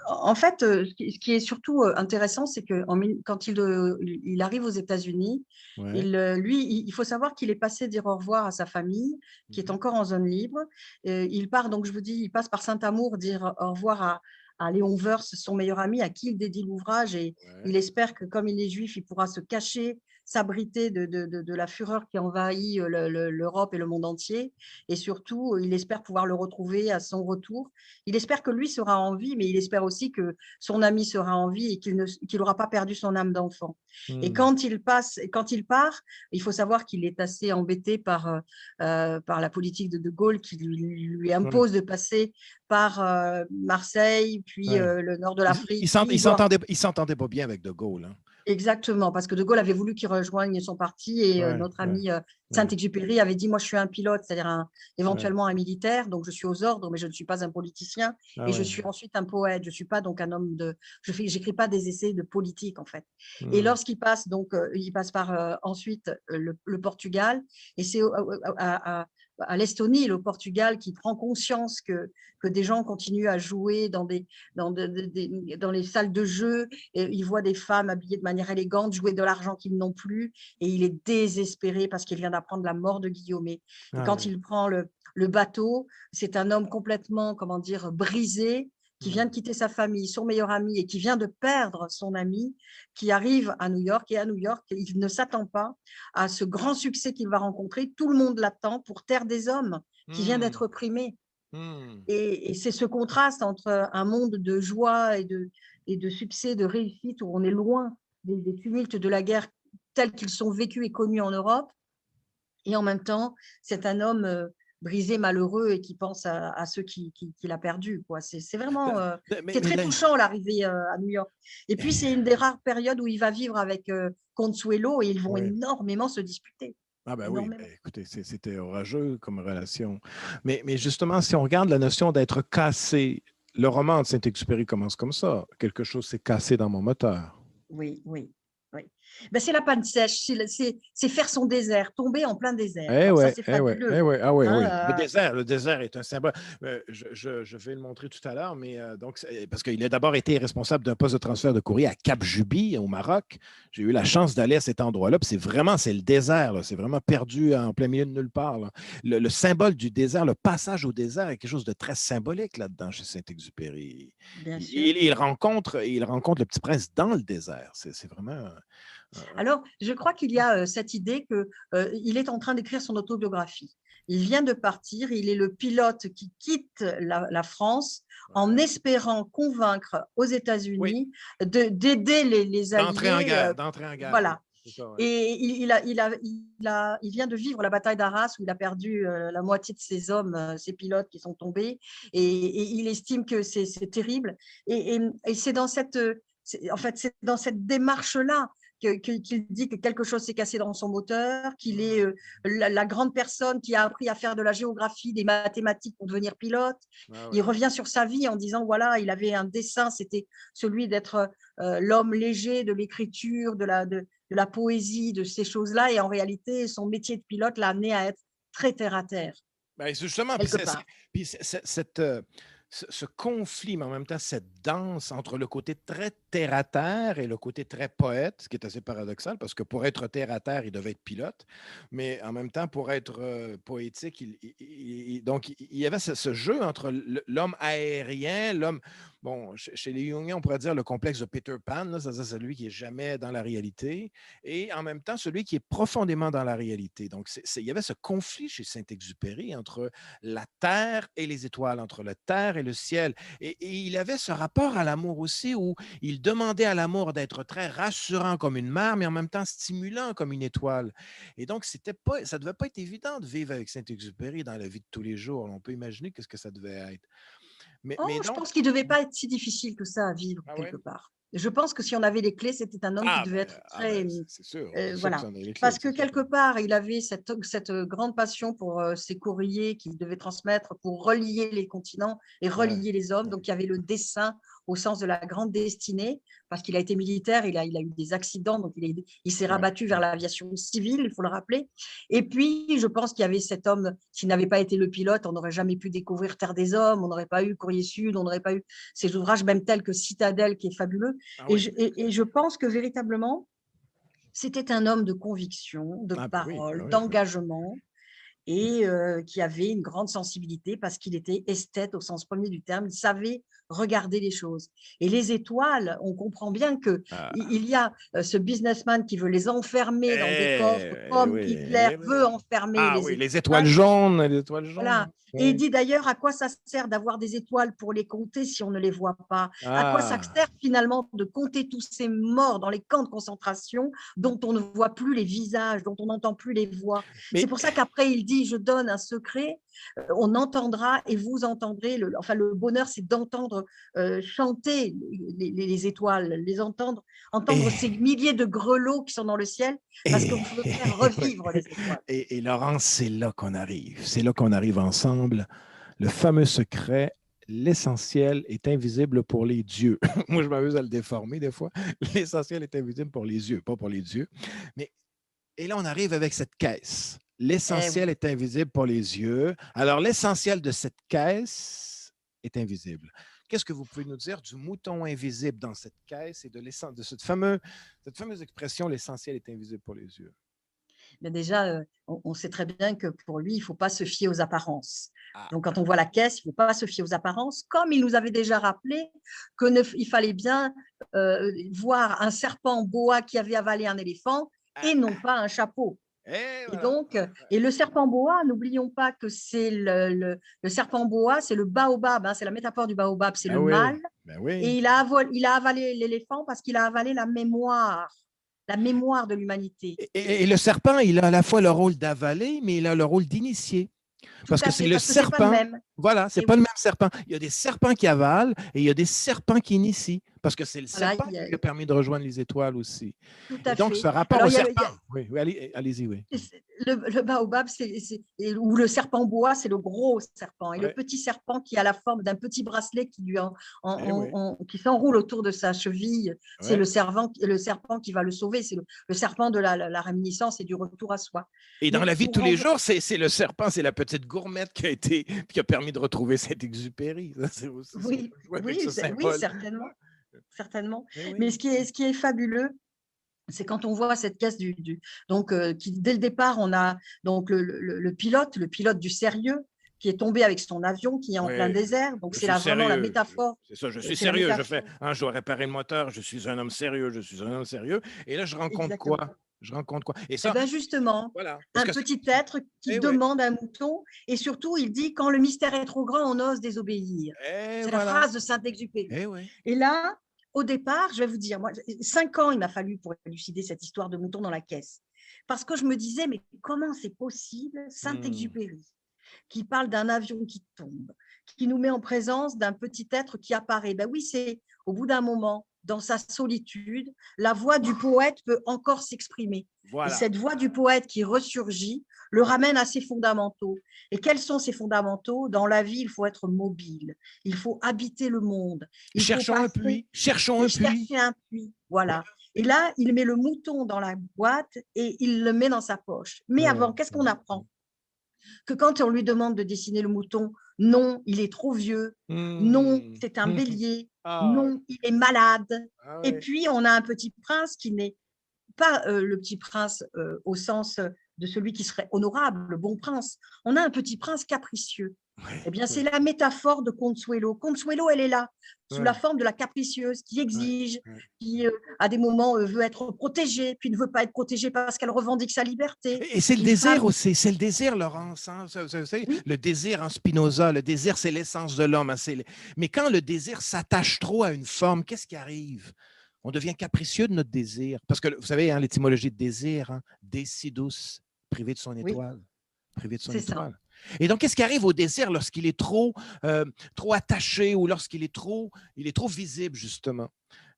en fait, ce qui est surtout intéressant, c'est que quand il arrive aux États-Unis, Ouais. lui, il faut savoir qu'il est passé dire au revoir à sa famille, qui est encore en zone libre. Il part, donc je vous dis, il passe par Saint-Amour dire au revoir à Léon Weurs, son meilleur ami, à qui il dédie l'ouvrage. Et Ouais. il espère que, comme il est juif, il pourra se cacher, s'abriter de la fureur qui envahit l'Europe et le monde entier. Et surtout, il espère pouvoir le retrouver à son retour. Il espère que lui sera en vie, mais il espère aussi que son ami sera en vie et qu'il n'aura pas perdu son âme d'enfant. Et quand il part, il faut savoir qu'il est assez embêté par la politique de Gaulle qui lui impose de passer par Marseille, puis Ouais. le nord de l'Afrique. Il s'entendait pas bien avec De Gaulle. Hein. Exactement, parce que De Gaulle avait voulu qu'il rejoigne son parti et Ouais, notre ouais, ami ouais. Saint-Exupéry avait dit, moi je suis un pilote, c'est-à-dire Ouais. éventuellement un militaire, donc je suis aux ordres, mais je ne suis pas un politicien, Ah et je ouais. suis ensuite un poète, je ne suis pas donc un homme j'écris pas des essais de politique en fait. Et Hmm. lorsqu'il passe, donc il passe par ensuite le Portugal, et c'est à l'Estonie et le Portugal qui prend conscience que des gens continuent à jouer dans les salles de jeu, et il voit des femmes habillées de manière élégante jouer de l'argent qu'ils n'ont plus, et il est désespéré parce qu'il vient d'apprendre la mort de Guillaumet. Et Ah quand ouais. il prend le bateau, c'est un homme complètement, comment dire, brisé, qui vient de quitter sa famille, son meilleur ami, et qui vient de perdre son ami, qui arrive à New York. Et à New York, il ne s'attend pas à ce grand succès qu'il va rencontrer. Tout le monde l'attend pour Terre des Hommes, qui vient d'être primé. Hmm. Et c'est ce contraste entre un monde de joie et de succès, de réussite, où on est loin des tumultes de la guerre tels qu'ils sont vécus et connus en Europe. Et en même temps, c'est un homme brisé, malheureux et qui pense à ceux qu'il a perdus, quoi. C'est vraiment c'est Mais très là, touchant l'arrivée à New York. Et puis, c'est une des rares périodes où il va vivre avec Consuelo et ils vont ouais. énormément se disputer. Ah ben oui, ben Énormément. écoutez, c'était orageux comme relation. Mais justement, si on regarde la notion d'être cassé, le roman de Saint-Exupéry commence comme ça. Quelque chose s'est cassé dans mon moteur. Oui, oui, oui. Ben, c'est la panne sèche, c'est faire son désert, tomber en plein désert. Eh Alors ça, ouais, c'est eh ouais, eh fabuleux. ouais, ah ouais, oui. Hein, Le désert est un symbole. Je vais le montrer tout à l'heure, mais parce qu'il a d'abord été responsable d'un poste de transfert de courrier à Cap Juby, au Maroc. J'ai eu la chance d'aller à cet endroit-là, puis c'est le désert, là. C'est vraiment perdu en plein milieu de nulle part, là. Le symbole du désert, le passage au désert est quelque chose de très symbolique là-dedans chez Saint-Exupéry. bien Il, sûr. il rencontre le petit prince dans le désert. C'est vraiment. Alors, je crois qu'il y a cette idée qu'il est en train d'écrire son autobiographie. Il vient de partir, il est le pilote qui quitte la France en Ouais. espérant convaincre aux Oui, États-Unis d'aider les Alliés. d'entrer en guerre, oui. Voilà. C'est ça, ouais. Et il vient de vivre la bataille d'Arras où il a perdu la moitié de ses hommes, ses pilotes qui sont tombés. Et il estime que c'est terrible. Et c'est dans en fait, c'est dans cette démarche-là qu'il dit que quelque chose s'est cassé dans son moteur, qu'il est la grande personne qui a appris à faire de la géographie, des mathématiques pour devenir pilote. Ah Il ouais. revient sur sa vie en disant, voilà, il avait un dessin, c'était celui d'être l'homme léger de l'écriture, de la poésie, de ces choses-là. Et en réalité, son métier de pilote l'a amené à être très terre à terre, Ben, c'est justement, quelque part. puis ce conflit, mais en même temps, cette danse entre le côté très terre à terre et le côté très poète, ce qui est assez paradoxal, parce que pour être terre à terre, il devait être pilote, mais en même temps, pour être poétique, donc il y avait ce jeu entre l'homme aérien, l'homme, bon, chez les Jungiens, on pourrait dire le complexe de Peter Pan, là, c'est-à-dire celui qui est jamais dans la réalité, et en même temps, celui qui est profondément dans la réalité. Donc, il y avait ce conflit chez Saint-Exupéry entre la terre et les étoiles, entre la terre et le ciel. Et il avait ce rapport à l'amour aussi où il demandait à l'amour d'être très rassurant comme une mère, mais en même temps stimulant comme une étoile. Et donc, ça ne devait pas être évident de vivre avec Saint-Exupéry dans la vie de tous les jours. On peut imaginer ce que ça devait être. Mais Oh, je donc, pense qu'il ne devait pas être si difficile que ça à vivre, ah ouais? quelque part. Je pense que si on avait les clés, c'était un homme qui devait être très… C'est sûr. C'est sûr que voilà. ça en est les clés, Parce que c'est quelque certain. part, il avait cette grande passion pour ses courriers qu'il devait transmettre pour relier les continents et Ouais, relier les hommes. ouais, Donc, il y avait le dessin au sens de la grande destinée, parce qu'il a été militaire, il a eu des accidents, donc il s'est ouais, rabattu vers l'aviation civile, il faut le rappeler. Et puis, je pense qu'il y avait cet homme, s'il n'avait pas été le pilote, on n'aurait jamais pu découvrir Terre des Hommes, on n'aurait pas eu Courrier Sud, on n'aurait pas eu ces ouvrages, même tels que Citadelle, qui est fabuleux. ah Et oui. je pense que véritablement, c'était un homme de conviction, de Ah ben oui, ben parole, oui, ben oui. d'engagement, et qui avait une grande sensibilité parce qu'il était esthète au sens premier du terme. Il savait regarder les choses. Et les étoiles, on comprend bien qu'il Ah. y a ce businessman qui veut les enfermer dans des coffres, comme Oui, Hitler eh oui. veut enfermer Ah les oui, les étoiles étoiles. jaunes, les étoiles jaunes. Voilà. Et il Oui. dit d'ailleurs à quoi ça sert d'avoir des étoiles pour les compter si on ne les voit pas? À quoi ça Ah, sert finalement de compter tous ces morts dans les camps de concentration dont on ne voit plus les visages, dont on n'entend plus les voix? C'est mais pour ça qu'après il dit, je donne un secret, on entendra et vous entendrez. Enfin, le bonheur, c'est d'entendre chanter les étoiles, entendre ces et, milliers de grelots qui sont dans le ciel, parce et, qu'on veut faire revivre les étoiles. et Laurence, c'est là qu'on arrive. C'est là qu'on arrive ensemble. Le fameux secret, l'essentiel est invisible pour les dieux. Moi, je m'amuse à le déformer des fois. L'essentiel est invisible pour les yeux, pas pour les dieux. Mais, et là, on arrive avec cette caisse. Eh L'essentiel oui. est invisible pour les yeux. Alors, l'essentiel de cette caisse est invisible. Qu'est-ce que vous pouvez nous dire du mouton invisible dans cette caisse et de cette fameuse expression, l'essentiel est invisible pour les yeux? Mais déjà, on sait très bien que pour lui, il ne faut pas se fier aux apparences. Ah, Donc, quand on voit la caisse, il ne faut pas se fier aux apparences, comme il nous avait déjà rappelé qu'il fallait bien voir un serpent boa qui avait avalé un éléphant et non pas un chapeau. Et Et voilà. donc, et le serpent boa, n'oublions pas que c'est le serpent boa, c'est le baobab, hein, c'est la métaphore du baobab, c'est Ben le oui, mâle. ben Et oui. il a avalé l'éléphant parce qu'il a avalé la mémoire de l'humanité. Et le serpent, il a à la fois le rôle d'avaler, mais il a le rôle d'initier. Tout Parce que à c'est fait, le parce que c'est pas le serpent. même. Voilà, c'est Et pas le oui, même serpent. Il y a des serpents qui avalent et il y a des serpents qui initient. Parce que c'est le voilà, serpent qui lui a permis de rejoindre les étoiles aussi. tout Et à donc, fait. ce rapport Alors, au il y a, serpent. Oui, oui, allez-y, oui. le baobab, ou le serpent bois, c'est le gros serpent. Et le Ouais. petit serpent qui a la forme d'un petit bracelet Eh oui, qui s'enroule autour de sa cheville, c'est ouais. le serpent qui va le sauver. C'est le serpent de la réminiscence et du retour à soi. Et dans Mais la vie de pour tous les renvoyer- jours, c'est le serpent, c'est la petite gourmette qui a permis de retrouver Saint-Exupéry. Ça, c'est aussi ce qu'on Oui, peut jouer avec oui, ce oui, symbole. certainement. Certainement. Eh oui. Mais ce qui est fabuleux, c'est quand on voit cette caisse donc qui dès le départ on a donc le pilote du sérieux qui est tombé avec son avion qui est en plein Oui, désert. Donc je c'est suis là vraiment la sérieux. métaphore. C'est ça, je suis C'est la sérieux. Je métaphore. fais, je dois réparer le moteur. Je suis un homme sérieux. Je suis un homme sérieux. Et là, je rencontre Exactement. quoi? Je rencontre quoi? Et Et ça, bien justement, voilà. Parce un que petit être qui eh oui, demande un mouton et surtout il dit quand le mystère est trop grand, on ose désobéir. eh C'est la voilà. phrase de Saint-Exupéry. Eh oui. Et là, au départ, je vais vous dire, moi, 5 ans, il m'a fallu pour élucider cette histoire de mouton dans la caisse. Parce que je me disais, mais comment c'est possible, Saint-Exupéry, qui parle d'un avion qui tombe, qui nous met en présence d'un petit être qui apparaît. Ben oui, c'est au bout d'un moment, dans sa solitude, la voix du poète peut encore s'exprimer. Et Voilà. cette voix du poète qui ressurgit le ramène à ses fondamentaux. Et quels sont ces fondamentaux? Dans la vie, il faut être mobile, il faut habiter le monde, il Cherchons faut un passer puits. Cherchons et un puits. chercher un puits. Voilà. Et là, il met le mouton dans la boîte et il le met dans sa poche. Mais avant, qu'est-ce qu'on apprend? Que quand on lui demande de dessiner le mouton, non, il est trop vieux, non, c'est un bélier, Ah, non, il est malade. ah Et ouais. puis, on a un petit prince qui n'est pas le petit prince au sens de celui qui serait honorable, le bon prince. On a un petit prince capricieux. Ouais, Eh bien, c'est ouais, la métaphore de Consuelo. Consuelo, elle est là, sous la ouais, forme de la capricieuse, qui exige, ouais. qui, à des moments, veut être protégée, puis ne veut pas être protégée parce qu'elle revendique sa liberté. Et c'est le Qui désir femme- aussi, c'est le désir, Laurence. Hein, vous savez, Oui, le désir en Spinoza, le désir, c'est l'essence de l'homme. Hein, mais quand le désir s'attache trop à une forme, qu'est-ce qui arrive? On devient capricieux de notre désir. Parce que, vous savez, hein, l'étymologie de désir, hein, decidus, privé de son oui, étoile. Privé de son c'est ça. étoile. Et donc, qu'est-ce qui arrive au désir lorsqu'il est trop attaché ou lorsqu'il est trop visible, justement?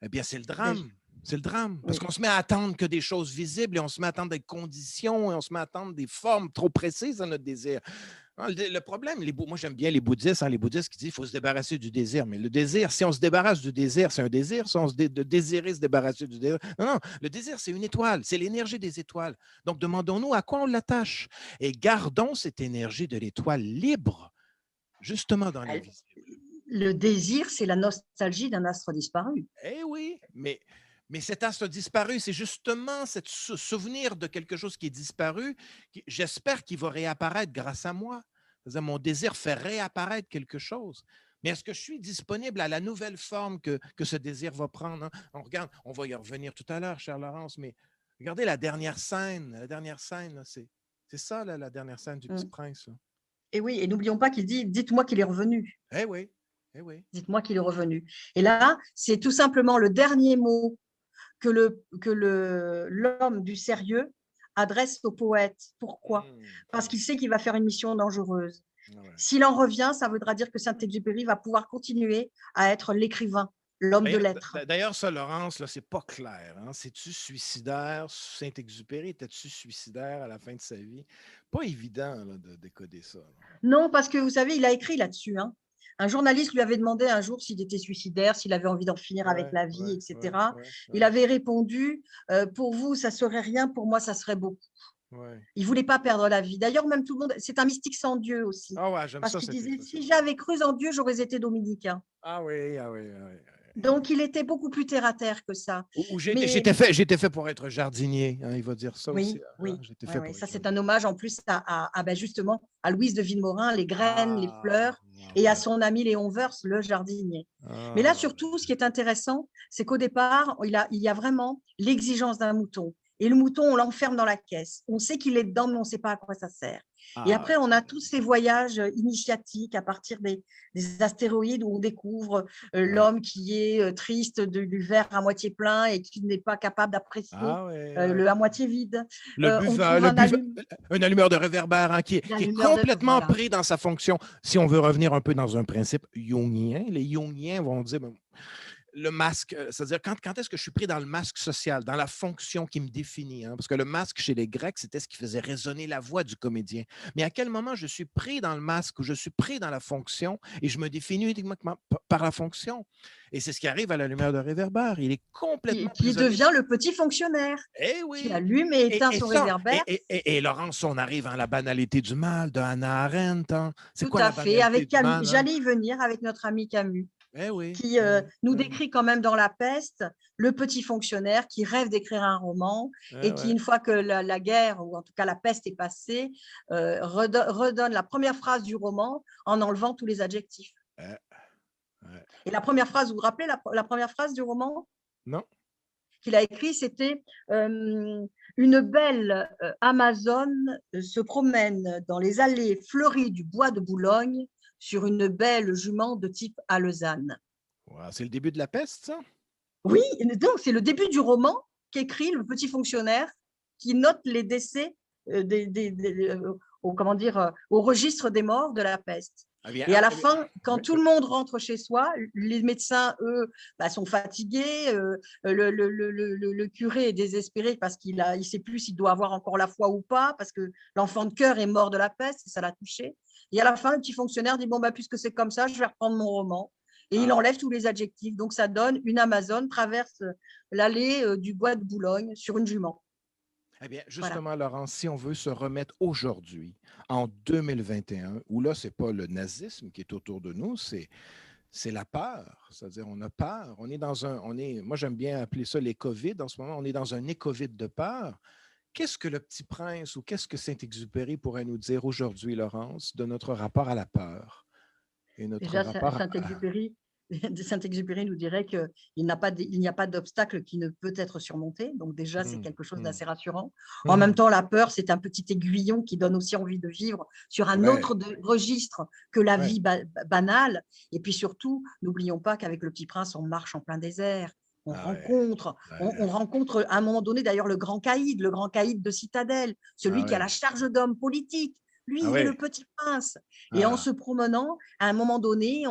Eh bien, c'est le drame. C'est le drame. Parce Oui. qu'on se met à attendre que des choses visibles et on se met à attendre des conditions et on se met à attendre des formes trop précises à notre désir. Hein, le problème, moi j'aime bien les bouddhistes, hein, les bouddhistes qui disent qu'il faut se débarrasser du désir. Mais le désir, si on se débarrasse du désir, c'est un désir. Si on de désirer se débarrasser du désir. Non, le désir, c'est une étoile. C'est l'énergie des étoiles. Donc, demandons-nous à quoi on l'attache. Et gardons cette énergie de l'étoile libre, justement dans Elle- l'invisible. Le désir, c'est la nostalgie d'un astre disparu. Eh oui, mais cet astre disparu, c'est justement ce souvenir de quelque chose qui est disparu. J'espère qu'il va réapparaître grâce à moi. C'est-à-dire, mon désir fait réapparaître quelque chose. Mais est-ce que je suis disponible à la nouvelle forme que ce désir va prendre? Hein? On va y revenir tout à l'heure, chère Laurence, mais regardez la dernière scène. La dernière scène, là, c'est ça, là, la dernière scène du Petit Prince. Là. Et oui, et n'oublions pas qu'il dit, dites-moi qu'il est revenu. Eh oui, eh oui. Dites-moi qu'il est revenu. Et là, c'est tout simplement le dernier mot que l'homme du sérieux adresse au poète. Pourquoi? Parce qu'il sait qu'il va faire une mission dangereuse. Ouais. S'il en revient, ça voudra dire que Saint-Exupéry va pouvoir continuer à être l'écrivain, l'homme de lettres. D'ailleurs, ça, Laurence, là, c'est pas clair. Hein? C'est-tu suicidaire? Saint-Exupéry était-tu suicidaire à la fin de sa vie? Pas évident là, de décoder ça. Là. Non, parce que vous savez, il a écrit là-dessus. Hein. Un journaliste lui avait demandé un jour s'il était suicidaire, s'il avait envie d'en finir avec la vie, etc. Il avait répondu, pour vous, ça serait rien, pour moi, ça serait beaucoup. Ouais. Il ne voulait pas perdre la vie. D'ailleurs, même tout le monde, c'est un mystique sans Dieu aussi. Ah ouais, j'aime parce ça. qu'il disait, si j'avais cru en Dieu, j'aurais été dominicain. Ah oui, ah oui. Donc, il était beaucoup plus terre à terre que ça. J'étais fait pour être jardinier, hein, il va dire ça oui, aussi. Oui, oui. Ça, c'est un hommage en plus justement à Louise de Villemorin, les graines, les fleurs, et à son ami Léon Weurs, le jardinier. Mais là, surtout, ce qui est intéressant, c'est qu'au départ, il y a vraiment l'exigence d'un mouton. Et le mouton, on l'enferme dans la caisse. On sait qu'il est dedans, mais on ne sait pas à quoi ça sert. Et après, on a tous ces voyages initiatiques à partir des astéroïdes où on découvre l'homme qui est triste du verre à moitié plein et qui n'est pas capable d'apprécier le à moitié vide. Un allumeur de réverbère qui est complètement pris dans sa fonction. Si on veut revenir un peu dans un principe jungien, les jungiens vont dire... Le masque, c'est-à-dire quand est-ce que je suis pris dans le masque social, dans la fonction qui me définit, hein? Parce que le masque chez les Grecs, c'était ce qui faisait résonner la voix du comédien. Mais à quel moment je suis pris dans le masque ou je suis pris dans la fonction et je me définis uniquement par la fonction? Et c'est ce qui arrive à la lumière de réverbère. Il est complètement qui devient le petit fonctionnaire. Eh oui. Qui allume et éteint son réverbère. Et Laurence, on arrive à la banalité du mal de Hannah Arendt. Hein? C'est tout quoi à fait. Avec Camus, j'allais y venir avec notre ami Camus. Qui nous décrit quand même dans La Peste le petit fonctionnaire qui rêve d'écrire un roman et qui, une fois que la guerre, ou en tout cas la peste est passée, redonne la première phrase du roman en enlevant tous les adjectifs. Et la première phrase, vous vous rappelez la première phrase du roman? Non. Qu'il a écrit, c'était une belle Amazone se promène dans les allées fleuries du bois de Boulogne sur une belle jument de type alezane. Wow, c'est le début de La Peste, ça? Oui, donc c'est le début du roman qu'écrit le petit fonctionnaire qui note les décès au registre des morts de la peste. Et à la fin, quand tout le monde rentre chez soi, les médecins, eux, sont fatigués, le curé est désespéré parce qu'il ne sait plus s'il doit avoir encore la foi ou pas, parce que l'enfant de cœur est mort de la peste et ça l'a touché. Et à la fin, le petit fonctionnaire dit, puisque c'est comme ça, je vais reprendre mon roman. Et il enlève tous les adjectifs. Donc, ça donne une Amazone traverse l'allée du bois de Boulogne sur une jument. Eh bien, justement, Laurence, si on veut se remettre aujourd'hui, en 2021, où là, ce n'est pas le nazisme qui est autour de nous, c'est la peur. C'est-à-dire, on a peur. On est dans moi, j'aime bien appeler ça les COVID. En ce moment, on est dans un éco-vide de peur. Qu'est-ce que le Petit Prince ou qu'est-ce que Saint-Exupéry pourrait nous dire aujourd'hui, Laurence, de notre rapport à la peur? Et notre rapport Saint-Exupéry nous dirait qu'il n'y a pas d'obstacle qui ne peut être surmonté. Donc déjà, c'est quelque chose d'assez rassurant. En même temps, la peur, c'est un petit aiguillon qui donne aussi envie de vivre sur un autre registre que la vie banale. Et puis surtout, n'oublions pas qu'avec le Petit Prince, on marche en plein désert. On rencontre à un moment donné d'ailleurs le grand caïd de Citadelle, celui qui a la charge d'homme politique. Lui, il est le Petit Prince. Et en se promenant, à un moment donné,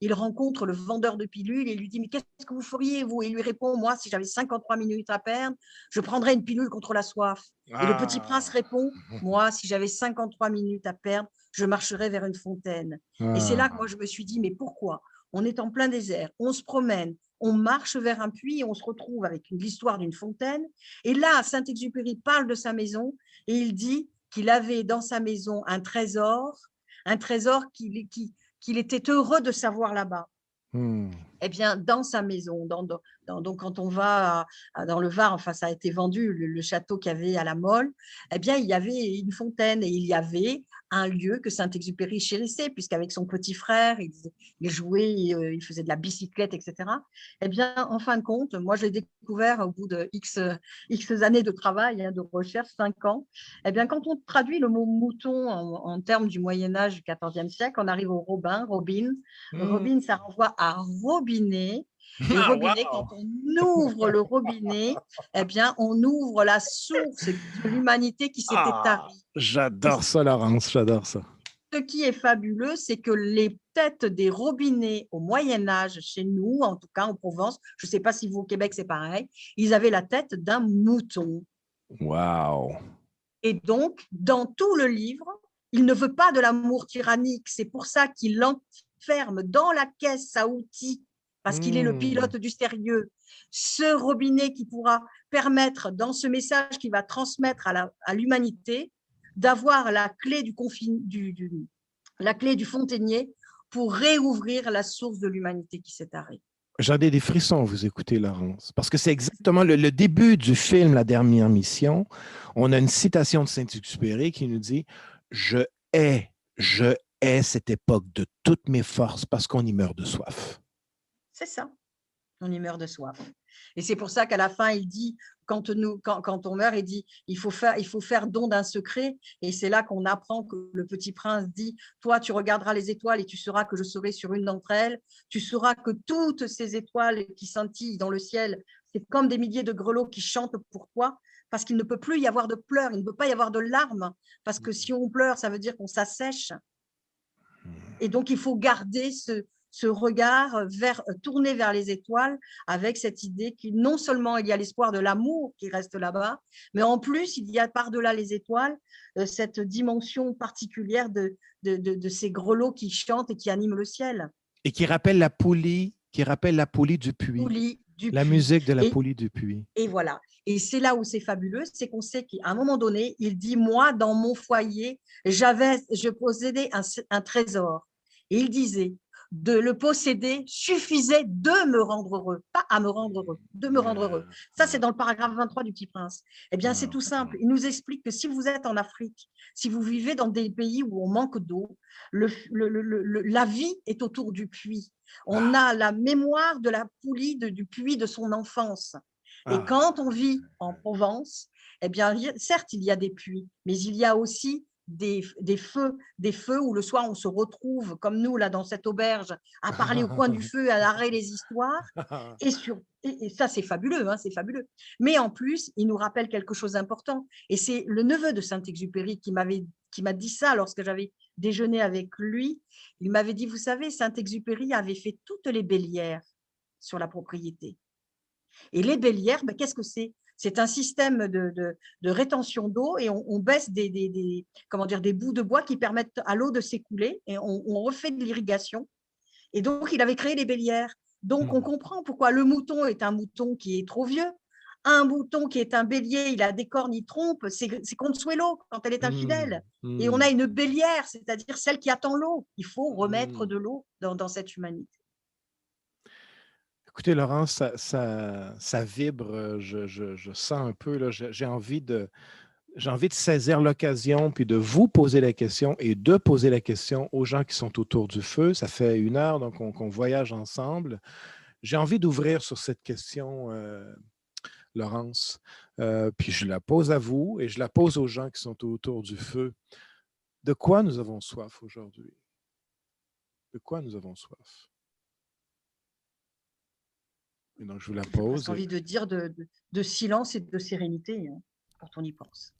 il rencontre le vendeur de pilules et lui dit « Mais qu'est-ce que vous feriez, vous ?» Et il lui répond « Moi, si j'avais 53 minutes à perdre, je prendrais une pilule contre la soif. » Et le Petit Prince répond « Moi, si j'avais 53 minutes à perdre, je marcherais vers une fontaine. » Et c'est là que moi, je me suis dit « Mais pourquoi ? On est en plein désert, on se promène, on marche vers un puits et on se retrouve avec l'histoire d'une fontaine. » Et là, Saint-Exupéry parle de sa maison et il dit qu'il avait dans sa maison un trésor qu'il était heureux de savoir là-bas. Eh bien, dans sa maison, donc quand on va dans le Var, enfin, ça a été vendu, le château qu'il y avait à La Mole, eh bien, il y avait une fontaine et il y avait un lieu que Saint-Exupéry chérissait, puisqu'avec son petit frère, il jouait, il faisait de la bicyclette, etc. Eh bien, en fin de compte, moi, je l'ai découvert au bout de X années de travail, de recherche, 5 ans. Eh bien, quand on traduit le mot mouton en termes du Moyen-Âge du XIVe siècle, on arrive au robin. Robin, ça renvoie à robinet. Et robinet, quand on ouvre le robinet, eh bien, on ouvre la source de l'humanité qui s'était tarie. J'adore ça, Laurence, j'adore ça. Ce qui est fabuleux, c'est que les têtes des robinets au Moyen-Âge, chez nous, en tout cas en Provence, je ne sais pas si vous au Québec c'est pareil, ils avaient la tête d'un mouton. Wow. Et donc, dans tout le livre, il ne veut pas de l'amour tyrannique. C'est pour ça qu'il l'enferme dans la caisse à outils, parce qu'il est le pilote du sérieux. Ce robinet qui pourra permettre, dans ce message qu'il va transmettre à l'humanité, d'avoir la clé la clé du fontainier pour réouvrir la source de l'humanité qui s'est tarée. J'en ai des frissons à vous écouter, Laurence, parce que c'est exactement le début du film La Dernière Mission. On a une citation de Saint-Exupéry qui nous dit « Je hais cette époque de toutes mes forces parce qu'on y meurt de soif. » C'est ça. On y meurt de soif. Et c'est pour ça qu'à la fin, il dit, quand on meurt, il dit, il faut faire don d'un secret. Et c'est là qu'on apprend que le petit prince dit, toi, tu regarderas les étoiles et tu sauras que je serai sur une d'entre elles. Tu sauras que toutes ces étoiles qui scintillent dans le ciel, c'est comme des milliers de grelots qui chantent pour toi, parce qu'il ne peut plus y avoir de pleurs, il ne peut pas y avoir de larmes, parce que si on pleure, ça veut dire qu'on s'assèche. Et donc, il faut garder ce regard tourné vers les étoiles, avec cette idée que non seulement il y a l'espoir de l'amour qui reste là-bas, mais en plus, il y a par-delà les étoiles cette dimension particulière de ces grelots qui chantent et qui animent le ciel. Et qui rappelle la poulie du puits. La musique de la poulie du puits. Et voilà. Et c'est là où c'est fabuleux, c'est qu'on sait qu'à un moment donné, il dit, moi, dans mon foyer, je possédais un trésor. Et il disait, de le posséder suffisait de me rendre heureux, pas à me rendre heureux, de me rendre heureux. Ça, c'est dans le paragraphe 23 du Petit Prince. Eh bien, c'est tout simple. Il nous explique que si vous êtes en Afrique, si vous vivez dans des pays où on manque d'eau, la vie est autour du puits. On a la mémoire de la poulie du puits de son enfance. Et quand on vit en Provence, eh bien, certes, il y a des puits, mais il y a aussi des feux où le soir on se retrouve comme nous là dans cette auberge à parler au coin du feu, à narrer les histoires et ça c'est fabuleux, hein, c'est fabuleux. Mais en plus il nous rappelle quelque chose d'important, et c'est le neveu de Saint-Exupéry qui m'a dit ça lorsque j'avais déjeuné avec lui. Il m'avait dit, vous savez, Saint-Exupéry avait fait toutes les bélières sur la propriété, et les bélières, ben, qu'est-ce que c'est? C'est un système de rétention d'eau, et on baisse des bouts de bois qui permettent à l'eau de s'écouler, et on refait de l'irrigation. Et donc, il avait créé les bélières. Donc, on comprend pourquoi le mouton est un mouton qui est trop vieux. Un mouton qui est un bélier, il a des cornes, il trompe, c'est Consuelo quand elle est infidèle. Et on a une bélière, c'est-à-dire celle qui attend l'eau. Il faut remettre de l'eau dans cette humanité. Écoutez, Laurence, ça vibre, je sens un peu, là, j'ai envie de saisir l'occasion, puis de vous poser la question et de poser la question aux gens qui sont autour du feu. Ça fait 1 heure donc qu'on voyage ensemble. J'ai envie d'ouvrir sur cette question, Laurence, puis je la pose à vous et je la pose aux gens qui sont autour du feu. De quoi nous avons soif aujourd'hui? De quoi nous avons soif? Et donc, je vous la pose. J'ai envie de dire de silence et de sérénité, hein, quand on y pense.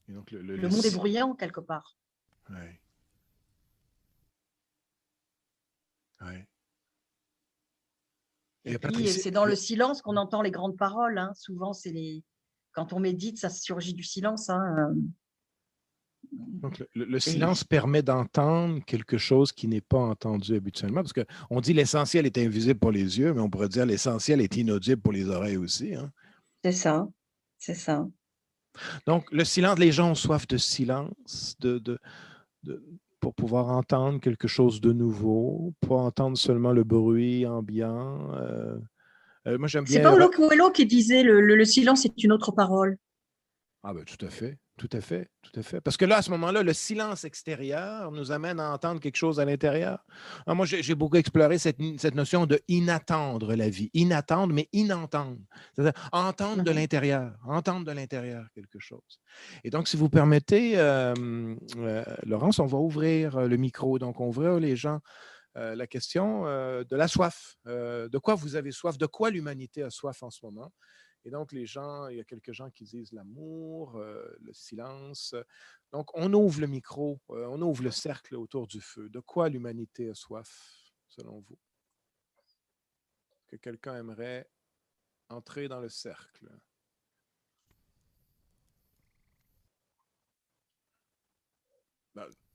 Et donc, le monde est bruyant, quelque part. Oui. Oui. Et puis, c'est dans le silence qu'on entend les grandes paroles. Hein. Souvent, quand on médite, ça surgit du silence. Hein. Donc, le silence permet d'entendre quelque chose qui n'est pas entendu habituellement, parce qu'on dit l'essentiel est invisible pour les yeux, mais on pourrait dire l'essentiel est inaudible pour les oreilles aussi. Hein? C'est ça, c'est ça. Donc, le silence, les gens ont soif de silence, pour pouvoir entendre quelque chose de nouveau, pour entendre seulement le bruit ambiant. Moi, j'aime bien. C'est Paulo Coelho qui disait le silence est une autre parole. Ah ben tout à fait, tout à fait, tout à fait. Parce que là, à ce moment-là, le silence extérieur nous amène à entendre quelque chose à l'intérieur. Alors, moi, j'ai beaucoup exploré cette notion de inattendre la vie. Inattendre, mais inentendre. C'est-à-dire entendre de l'intérieur quelque chose. Et donc, si vous permettez, Laurence, on va ouvrir le micro. Donc, on va ouvrir les gens la question de la soif. De quoi vous avez soif? De quoi l'humanité a soif en ce moment? Et donc, il y a quelques gens qui disent l'amour, le silence. Donc, on ouvre le micro, on ouvre le cercle autour du feu. De quoi l'humanité a soif, selon vous? Que quelqu'un aimerait entrer dans le cercle?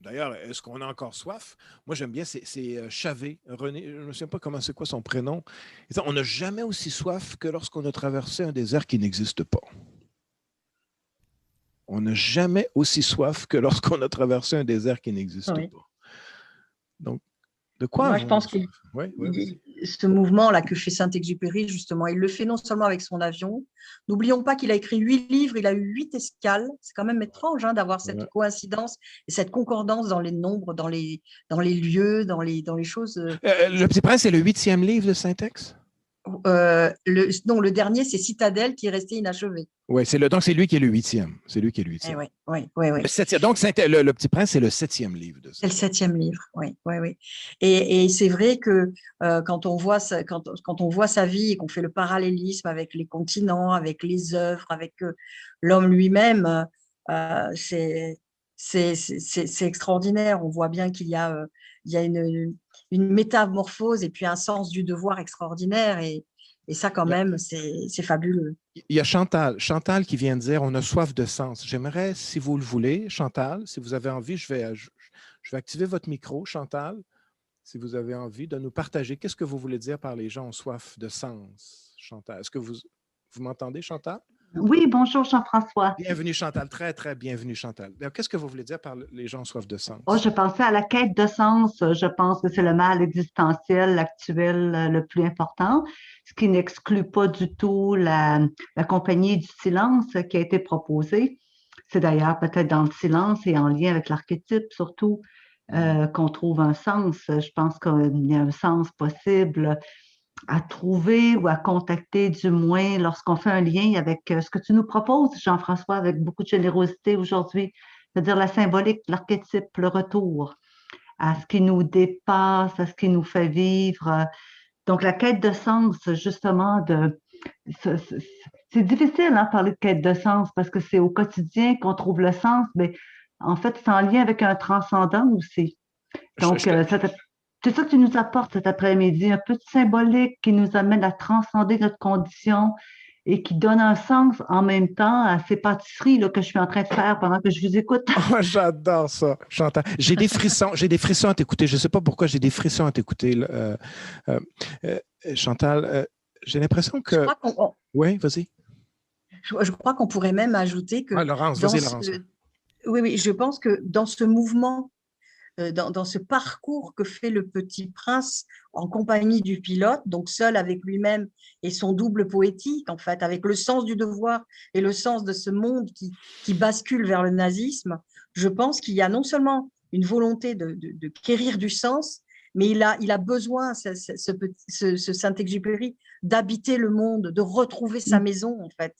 D'ailleurs, est-ce qu'on a encore soif? Moi, j'aime bien, c'est Chavé, René, je ne sais pas c'est quoi son prénom. On n'a jamais aussi soif que lorsqu'on a traversé un désert qui n'existe pas. On n'a jamais aussi soif que lorsqu'on a traversé un désert qui n'existe pas. Donc, de quoi? Moi, je pense que ce mouvement-là que fait Saint-Exupéry, justement, il le fait non seulement avec son avion. N'oublions pas qu'il a écrit 8 livres, il a eu 8 escales. C'est quand même étrange d'avoir cette coïncidence et cette concordance dans les nombres, dans les lieux, dans les choses. Le Petit Prince, c'est le 8e livre de Saint-Ex? Non, le dernier, c'est Citadelle qui est resté inachevé. Oui, donc c'est lui qui est le 8e. C'est lui qui est le 8e. Oui, oui, oui, oui. Le 7e. Donc, le Petit Prince, c'est le 7e livre de ça. C'est le 7e livre, oui, oui, oui. Et c'est vrai que quand on voit quand on voit sa vie et qu'on fait le parallélisme avec les continents, avec les œuvres, avec l'homme lui-même, c'est extraordinaire. On voit bien il y a une métamorphose et puis un sens du devoir extraordinaire. Et ça, quand même, c'est fabuleux. Il y a Chantal qui vient de dire on a soif de sens. J'aimerais, si vous le voulez, Chantal, si vous avez envie, je vais activer votre micro, Chantal, si vous avez envie de nous partager. Qu'est-ce que vous voulez dire par les gens ont soif de sens, Chantal? Est-ce que vous m'entendez, Chantal? Oui, bonjour Jean-François. Bienvenue, Chantal. Très, très bienvenue, Chantal. Qu'est-ce que vous voulez dire par les gens ont soif de sens? Oh, je pensais à la quête de sens. Je pense que c'est le mal existentiel actuel le plus important, ce qui n'exclut pas du tout la compagnie du silence qui a été proposée. C'est d'ailleurs peut-être dans le silence et en lien avec l'archétype surtout qu'on trouve un sens. Je pense qu'il y a un sens possible à trouver ou à contacter, du moins lorsqu'on fait un lien avec ce que tu nous proposes, Jean-François, avec beaucoup de générosité aujourd'hui, c'est-à-dire la symbolique, l'archétype, le retour à ce qui nous dépasse, à ce qui nous fait vivre. Donc, la quête de sens, justement, c'est difficile de parler de quête de sens parce que c'est au quotidien qu'on trouve le sens, mais en fait, c'est en lien avec un transcendant aussi. Donc, c'est ça que tu nous apportes cet après-midi, un peu de symbolique qui nous amène à transcender notre condition et qui donne un sens en même temps à ces pâtisseries là, que je suis en train de faire pendant que je vous écoute. Oh, j'adore ça, Chantal. J'ai des frissons à t'écouter. Je ne sais pas pourquoi j'ai des frissons à t'écouter. Chantal, j'ai l'impression que… Oui, vas-y. Je crois qu'on pourrait même ajouter que… Laurence, vas-y, Laurence. Oui, je pense que dans ce mouvement, dans ce parcours que fait le Petit Prince en compagnie du pilote, donc seul avec lui-même et son double poétique, en fait, avec le sens du devoir et le sens de ce monde qui bascule vers le nazisme, je pense qu'il y a non seulement une volonté de quérir du sens, mais il a besoin, ce Saint-Exupéry, d'habiter le monde, de retrouver sa maison, en fait.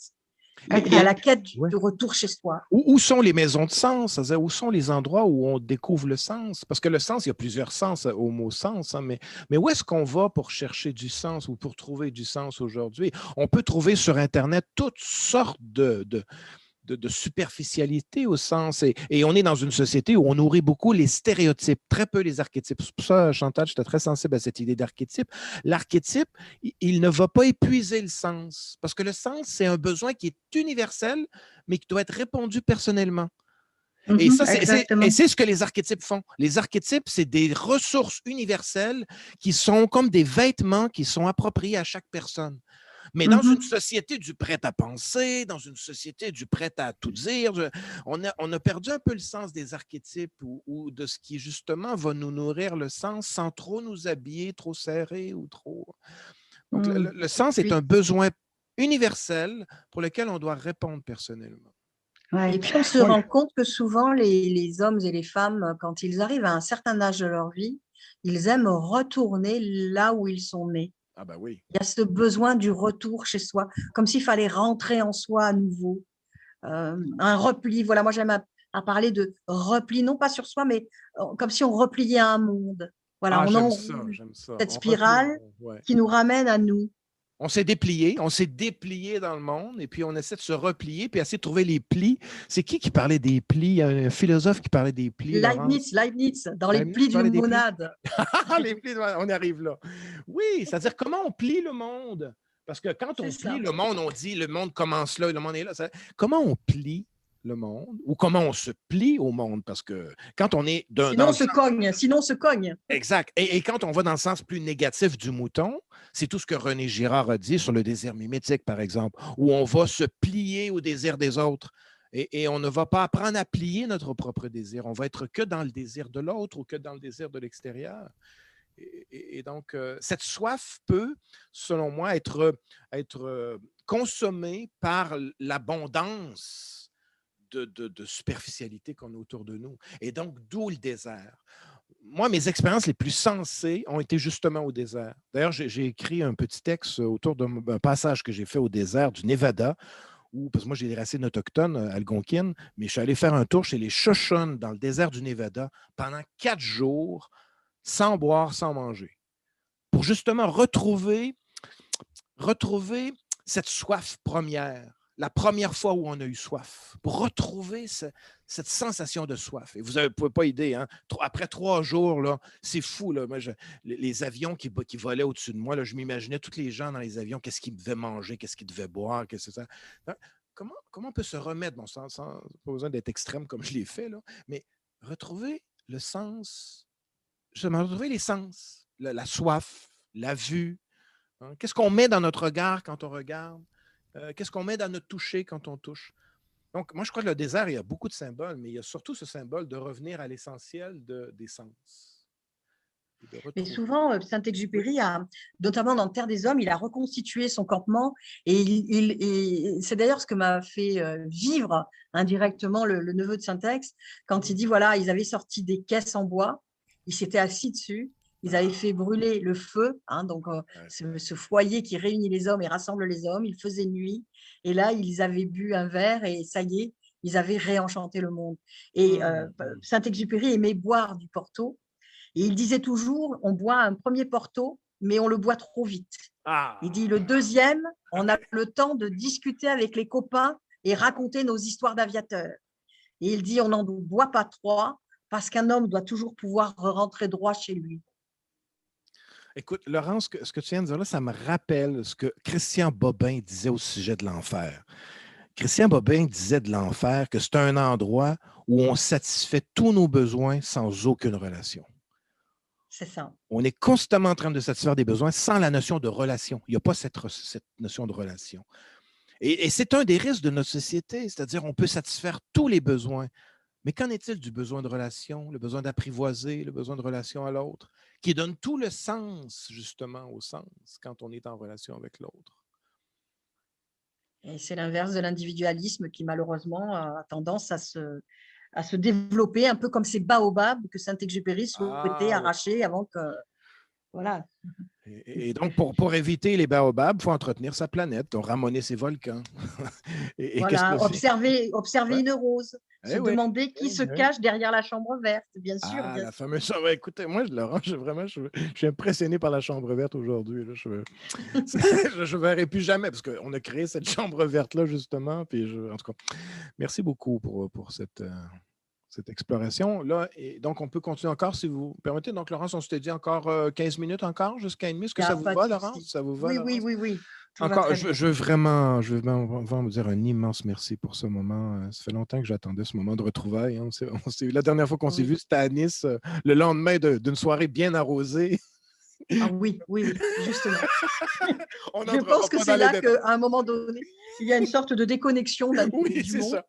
Il y a la quête de retour chez soi. Où sont les maisons de sens? C'est-à-dire, où sont les endroits où on découvre le sens? Parce que le sens, il y a plusieurs sens au mot sens, hein, mais où est-ce qu'on va pour chercher du sens ou pour trouver du sens aujourd'hui? On peut trouver sur Internet toutes sortes de superficialité au sens. Et on est dans une société où on nourrit beaucoup les stéréotypes, très peu les archétypes. C'est pour ça, Chantal, j'étais très sensible à cette idée d'archétype. L'archétype, il ne va pas épuiser le sens, parce que le sens, c'est un besoin qui est universel, mais qui doit être répondu personnellement. Et ça, c'est ce que les archétypes font. Les archétypes, c'est des ressources universelles qui sont comme des vêtements qui sont appropriés à chaque personne. Mais dans une société du prêt-à-penser, dans une société du prêt à tout dire, on a perdu un peu le sens des archétypes ou de ce qui, justement, va nous nourrir le sens sans trop nous habiller, trop serré ou trop… Donc, le sens est un besoin universel pour lequel on doit répondre personnellement. Ouais. Et puis, on se rend compte que souvent, les hommes et les femmes, quand ils arrivent à un certain âge de leur vie, ils aiment retourner là où ils sont nés. Ah ben oui. Il y a ce besoin du retour chez soi, comme s'il fallait rentrer en soi à nouveau. Un repli, voilà, moi j'aime à parler de repli, non pas sur soi, mais comme si on repliait un monde. Voilà, on enroule cette spirale qui nous ramène à nous. On s'est déplié dans le monde, et puis on essaie de se replier, puis essayer de trouver les plis. C'est qui parlait des plis? Il y a un philosophe qui parlait des plis. Leibniz, dans les plis d'une monade. Les plis, on arrive là. Oui, c'est-à-dire comment on plie le monde? Parce que quand on plie le monde, on dit le monde commence là, le monde est là. Comment on plie le monde ou comment on se plie au monde? Parce que quand on est sinon on se cogne. Exact. Et quand on va dans le sens plus négatif du mouton, c'est tout ce que René Girard a dit sur le désir mimétique, par exemple, où on va se plier au désir des autres. Et on ne va pas apprendre à plier notre propre désir. On va être que dans le désir de l'autre ou que dans le désir de l'extérieur. Et donc, cette soif peut, selon moi, être consommée par l'abondance de superficialité qu'on a autour de nous. Et donc, d'où le désert. moi, mes expériences les plus sensées ont été justement au désert. D'ailleurs, j'ai écrit un petit texte autour d'un passage que j'ai fait au désert du Nevada, parce que moi, j'ai des racines autochtones algonquines, mais je suis allé faire un tour chez les Shoshones dans le désert du Nevada pendant 4 jours, sans boire, sans manger, pour justement retrouver cette soif première, la première fois où on a eu soif, pour retrouver cette sensation de soif. Et vous ne pouvez pas idée, hein? Après 3 jours, là, c'est fou. Là. Moi, les avions qui volaient au-dessus de moi, là, je m'imaginais tous les gens dans les avions, qu'est-ce qu'ils devaient manger, qu'est-ce qu'ils devaient boire, qu'est-ce que ça. Comment on peut se remettre, bon, sans pas besoin d'être extrême comme je l'ai fait, là, mais retrouver le sens, justement, retrouver les sens, la soif, la vue. Hein? Qu'est-ce qu'on met dans notre regard quand on regarde? Qu'est-ce qu'on met dans notre toucher quand on touche? Donc, moi, je crois que le désert, il y a beaucoup de symboles, mais il y a surtout ce symbole de revenir à l'essentiel des sens. Mais souvent, Saint-Exupéry, notamment dans Terre des Hommes, il a reconstitué son campement et c'est d'ailleurs ce que m'a fait vivre indirectement le neveu de Saint-Ex quand il dit, voilà, ils avaient sorti des caisses en bois, ils s'étaient assis dessus, ils avaient fait brûler le feu, hein, donc ce foyer qui réunit les hommes et rassemble les hommes, il faisait nuit, et là, ils avaient bu un verre et ça y est, ils avaient réenchanté le monde. Et Saint-Exupéry aimait boire du Porto, et il disait toujours, on boit un premier Porto, mais on le boit trop vite. Il dit, le deuxième, on a le temps de discuter avec les copains et raconter nos histoires d'aviateurs. Et il dit, on n'en boit pas 3, parce qu'un homme doit toujours pouvoir rentrer droit chez lui. Écoute, Laurence, ce que tu viens de dire là, ça me rappelle ce que Christian Bobin disait au sujet de l'enfer. Christian Bobin disait de l'enfer que c'est un endroit où on satisfait tous nos besoins sans aucune relation. C'est ça. On est constamment en train de satisfaire des besoins sans la notion de relation. Il n'y a pas cette notion de relation. Et c'est un des risques de notre société, c'est-à-dire on peut satisfaire tous les besoins. Mais qu'en est-il du besoin de relation, le besoin d'apprivoiser, le besoin de relation à l'autre, qui donne tout le sens, justement, au sens quand on est en relation avec l'autre? Et c'est l'inverse de l'individualisme qui, malheureusement, a tendance à se développer, un peu comme ces baobabs que Saint-Exupéry souhaitait arracher avant que… Voilà. Et donc, pour éviter les baobabs, il faut entretenir sa planète, ramoner ses volcans. Voilà, observer une rose, se demander qui se cache derrière la chambre verte, bien sûr. Ah, la fameuse chambre. Écoutez, moi, Laurent, je suis impressionné par la chambre verte aujourd'hui. Je ne verrai plus jamais, parce qu'on a créé cette chambre verte-là, justement. Puis en tout cas, merci beaucoup pour cette exploration. Là, et donc, on peut continuer encore, si vous permettez. Donc, Laurence, on s'était dit encore 15 minutes encore, jusqu'à 1h30. Est-ce que ça vous va, Laurence? Ça vous va, oui, oui, oui. Encore, je veux vraiment vous dire un immense merci pour ce moment. Ça fait longtemps que j'attendais ce moment de retrouvailles. Hein. La dernière fois qu'on s'est vu, c'était à Nice, le lendemain d'une soirée bien arrosée. Ah oui, justement. Je pense que c'est là qu'à un moment donné, il y a une sorte de déconnexion du monde. Ça.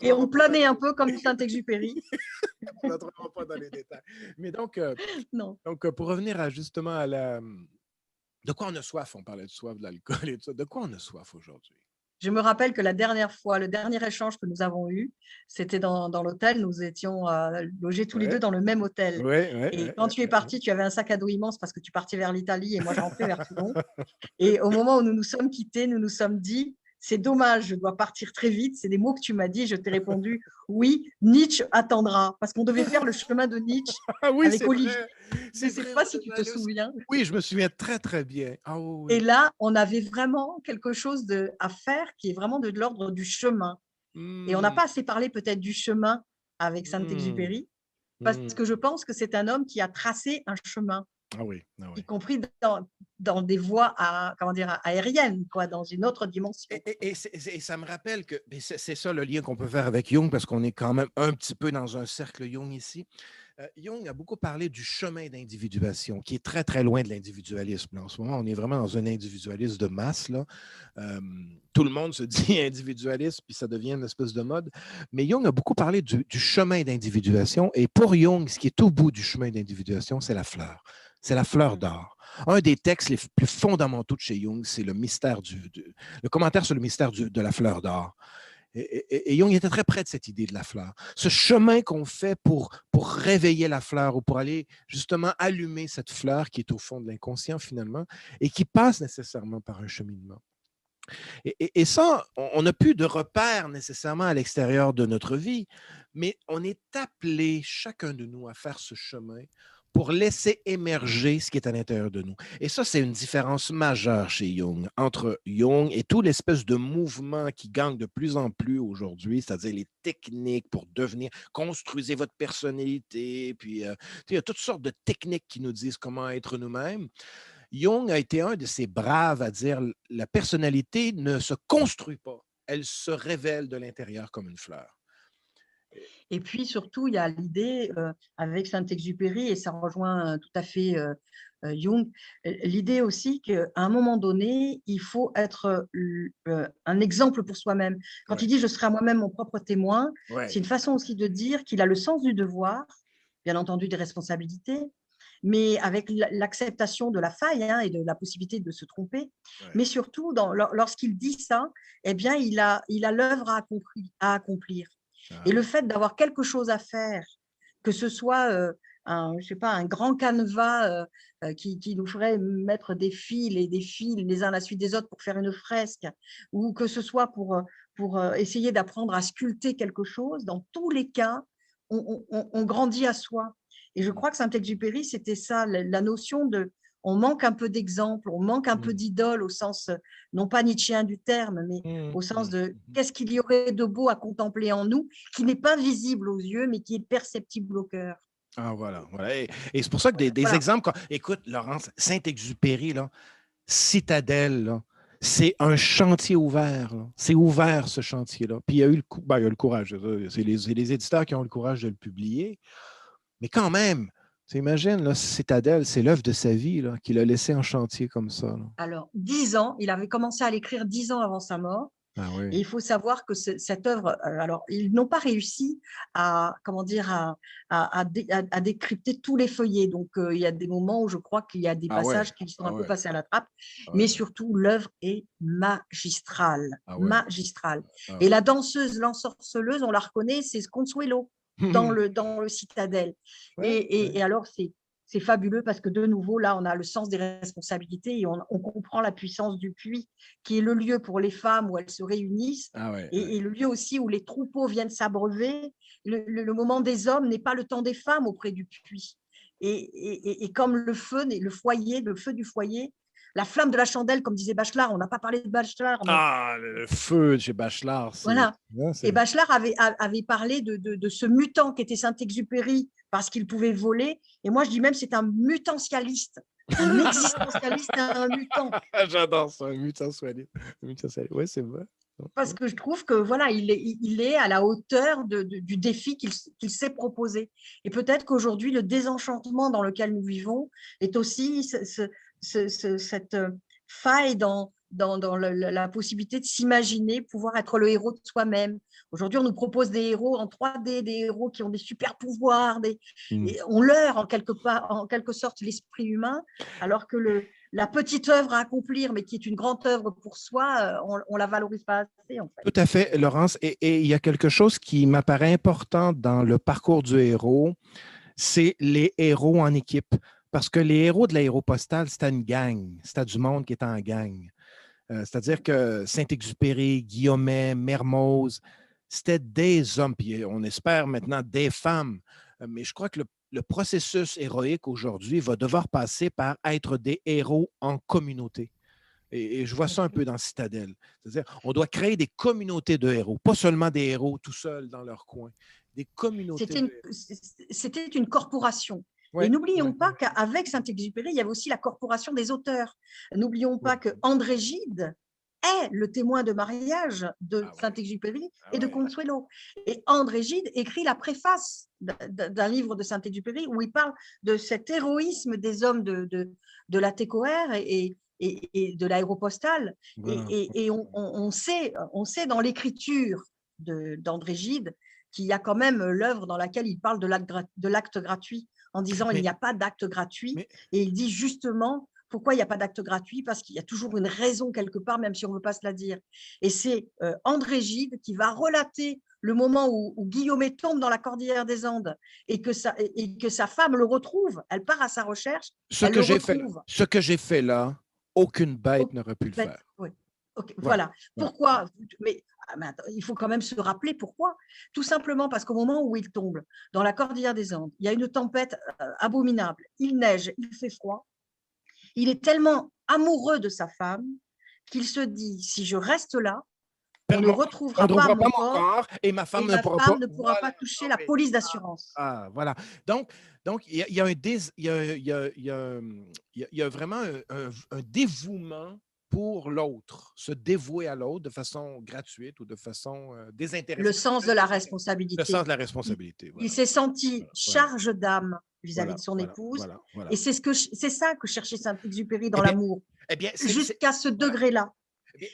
Et on planait un peu comme Saint-Exupéry. On n'entrera pas dans les détails. Mais donc, pour revenir justement à la… De quoi on a soif? On parlait de soif, de l'alcool et tout ça. De quoi on a soif aujourd'hui? Je me rappelle que la dernière fois, le dernier échange que nous avons eu, c'était dans l'hôtel. Nous étions logés tous les deux dans le même hôtel. Et quand tu es parti, tu avais un sac à dos immense parce que tu partais vers l'Italie et moi, je rentrais vers Toulon. Et au moment où nous nous sommes quittés, nous nous sommes dit, c'est dommage, je dois partir très vite. C'est des mots que tu m'as dit. Je t'ai répondu, oui, Nietzsche attendra. Parce qu'on devait faire le chemin de Nietzsche avec Olivier. Je ne sais pas si tu te souviens. Oui, je me souviens très, très bien. Et là, on avait vraiment quelque chose à faire qui est vraiment de l'ordre du chemin. Et on n'a pas assez parlé peut-être du chemin avec Saint-Exupéry, parce que je pense que c'est un homme qui a tracé un chemin. Y compris dans des voies aériennes, dans une autre dimension. Et ça me rappelle que c'est ça le lien qu'on peut faire avec Jung, parce qu'on est quand même un petit peu dans un cercle Jung ici. Jung a beaucoup parlé du chemin d'individuation, qui est très, très loin de l'individualisme. En ce moment, on est vraiment dans un individualisme de masse. Là. Tout le monde se dit individualiste, puis ça devient une espèce de mode. Mais Jung a beaucoup parlé du chemin d'individuation. Et pour Jung, ce qui est au bout du chemin d'individuation, c'est la fleur. C'est la fleur d'or. Un des textes les plus fondamentaux de chez Jung, c'est le commentaire sur le mystère de la fleur d'or. Et Jung était très près de cette idée de la fleur. Ce chemin qu'on fait pour réveiller la fleur ou pour aller justement allumer cette fleur qui est au fond de l'inconscient finalement et qui passe nécessairement par un cheminement. Et ça, on n'a plus de repères nécessairement à l'extérieur de notre vie, mais on est appelé, chacun de nous, à faire ce chemin pour laisser émerger ce qui est à l'intérieur de nous. Et ça, c'est une différence majeure chez Jung, entre Jung et tout l'espèce de mouvement qui gagne de plus en plus aujourd'hui, c'est-à-dire les techniques pour devenir, construisez votre personnalité, puis il y a toutes sortes de techniques qui nous disent comment être nous-mêmes. Jung a été un de ces braves à dire la personnalité ne se construit pas, elle se révèle de l'intérieur comme une fleur. Et puis surtout, il y a l'idée avec Saint-Exupéry, et ça rejoint tout à fait Jung, l'idée aussi qu'à un moment donné, il faut être un exemple pour soi-même. Quand il dit « je serai à moi-même mon propre témoin », c'est une façon aussi de dire qu'il a le sens du devoir, bien entendu des responsabilités, mais avec l'acceptation de la faille et de la possibilité de se tromper. Mais surtout, lorsqu'il dit ça, eh bien, il a l'œuvre à accomplir. Et le fait d'avoir quelque chose à faire, que ce soit je sais pas, un grand canevas qui nous ferait mettre des fils et des fils les uns à la suite des autres pour faire une fresque, ou que ce soit pour essayer d'apprendre à sculpter quelque chose, dans tous les cas, on grandit à soi. Et je crois que Saint-Exupéry, c'était ça, la notion de on manque un peu d'exemple, on manque un peu d'idole au sens, non pas nietzschéen du terme, mais au sens de qu'est-ce qu'il y aurait de beau à contempler en nous, qui n'est pas visible aux yeux, mais qui est perceptible au cœur. Ah, voilà. Et c'est pour ça que des exemples, écoute, Laurence, Saint-Exupéry, là, Citadelle, là, c'est un chantier ouvert. C'est ouvert, ce chantier-là. Puis il y a eu le courage. C'est les éditeurs qui ont le courage de le publier. Mais quand même, tu imagines, là, Citadelle, c'est l'œuvre de sa vie qu'il a laissé en chantier comme ça. Là. Alors, 10 ans, il avait commencé à l'écrire 10 ans avant sa mort. Ah oui. Et il faut savoir que cette œuvre, alors, ils n'ont pas réussi à décrypter tous les feuillets. Donc, il y a des moments où je crois qu'il y a des passages qui sont un peu passés à la trappe. Mais surtout, l'œuvre est magistrale. Magistrale. Et la danseuse, l'ensorceleuse, on la reconnaît, c'est Consuelo. Dans le Citadelle. Et alors, c'est fabuleux parce que de nouveau, là, on a le sens des responsabilités et on comprend la puissance du puits, qui est le lieu pour les femmes où elles se réunissent et le lieu aussi où les troupeaux viennent s'abreuver. Le moment des hommes n'est pas le temps des femmes auprès du puits. Et comme le feu du foyer, la flamme de la chandelle, comme disait Bachelard, on n'a pas parlé de Bachelard. Mais... Ah, le feu chez Bachelard. Voilà. Et Bachelard avait parlé de ce mutant qui était Saint-Exupéry parce qu'il pouvait voler. Et moi, je dis même c'est un mutancialiste. Un existentialiste et un mutant. J'adore ça, un mutancialiste. Oui, c'est vrai. Parce que je trouve que voilà, il est à la hauteur du défi qu'il s'est proposé. Et peut-être qu'aujourd'hui, le désenchantement dans lequel nous vivons est aussi cette faille dans la possibilité de s'imaginer pouvoir être le héros de soi-même. Aujourd'hui, on nous propose des héros en 3D, des héros qui ont des super pouvoirs, et on leurre en quelque sorte l'esprit humain, alors que la petite œuvre à accomplir, mais qui est une grande œuvre pour soi, on la valorise pas assez, en fait. Tout à fait, Laurence. Et il y a quelque chose qui m'apparaît important dans le parcours du héros, c'est les héros en équipe. Parce que les héros de l'aéropostale, c'était une gang. C'était du monde qui était en gang. C'est-à-dire que Saint-Exupéry, Guillaumet, Mermoz, c'était des hommes, puis on espère maintenant des femmes. Mais je crois que le processus héroïque aujourd'hui va devoir passer par être des héros en communauté. Et je vois ça un peu dans Citadelle. C'est-à-dire, on doit créer des communautés de héros, pas seulement des héros tout seuls dans leur coin. Des communautés C'était une corporation. Et n'oublions pas qu'avec Saint-Exupéry, il y avait aussi la corporation des auteurs. N'oublions pas que André Gide est le témoin de mariage de Saint-Exupéry et de Consuelo. Et André Gide écrit la préface d'un livre de Saint-Exupéry où il parle de cet héroïsme des hommes de la TECOR et de l'aéropostale. Et on sait dans l'écriture d'André Gide qu'il y a quand même l'œuvre dans laquelle il parle de l'acte gratuit, en disant il n'y a pas d'acte gratuit. Et il dit justement, Pourquoi il n'y a pas d'acte gratuit? Parce qu'il y a toujours une raison quelque part, même si on ne veut pas se la dire. Et c'est André Gide qui va relater le moment où Guillaumet tombe dans la cordillère des Andes et que sa femme le retrouve. Elle part à sa recherche, elle le retrouve. Ce que j'ai fait là, aucune bête n'aurait pu le faire. Oui. Okay, voilà. Pourquoi? Mais attends, il faut quand même se rappeler pourquoi. Tout simplement parce qu'au moment où il tombe dans la cordillère des Andes, il y a une tempête abominable. Il neige, il fait froid. Il est tellement amoureux de sa femme qu'il se dit, si je reste là, on ne retrouvera pas mon corps et ma femme ne pourra pas toucher la police d'assurance. Voilà. Donc il y a vraiment un dévouement pour l'autre, se dévouer à l'autre de façon gratuite ou de façon désintéressée. Le sens de la responsabilité. Le sens de la responsabilité. Il s'est senti charge d'âme vis-à-vis de son épouse. Et c'est ça que cherchait Saint-Exupéry dans l'amour, jusqu'à ce degré-là.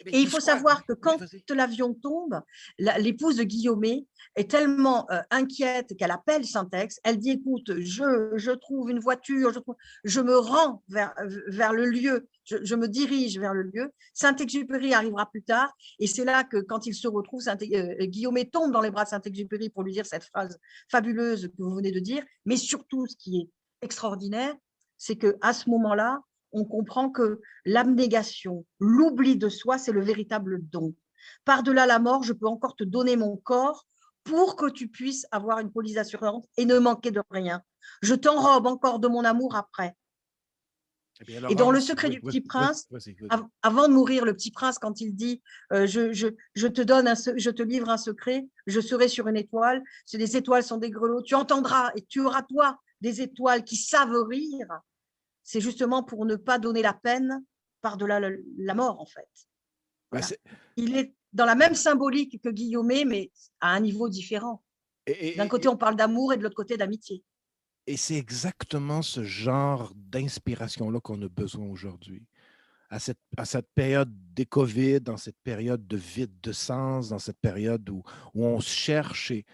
Et il faut savoir que quand l'avion tombe, l'épouse de Guillaumet est tellement inquiète qu'elle appelle Saint-Ex. Elle dit, écoute, je trouve une voiture, je me rends vers le lieu, je me dirige vers le lieu. Saint-Exupéry arrivera plus tard. Et c'est là que quand il se retrouve, Guillaumet tombe dans les bras de Saint-Exupéry pour lui dire cette phrase fabuleuse que vous venez de dire. Mais surtout, ce qui est extraordinaire, c'est qu'à ce moment-là, on comprend que l'abnégation, l'oubli de soi, c'est le véritable don. Par-delà la mort, je peux encore te donner mon corps pour que tu puisses avoir une police d'assurance et ne manquer de rien. Je t'enrobe encore de mon amour après. Et dans Le Secret du Petit Prince, avant de mourir, le Petit Prince, quand il dit je te livre un secret, je serai sur une étoile, les étoiles sont des grelots, tu entendras et tu auras toi des étoiles qui savent rire. C'est justement pour ne pas donner la peine par-delà la mort, en fait. Voilà. Il est dans la même symbolique que Guillaumet, mais à un niveau différent. D'un côté, on parle d'amour et de l'autre côté, d'amitié. Et c'est exactement ce genre d'inspiration-là qu'on a besoin aujourd'hui. À cette période des COVID, dans cette période de vide de sens, dans cette période où on se cherche, et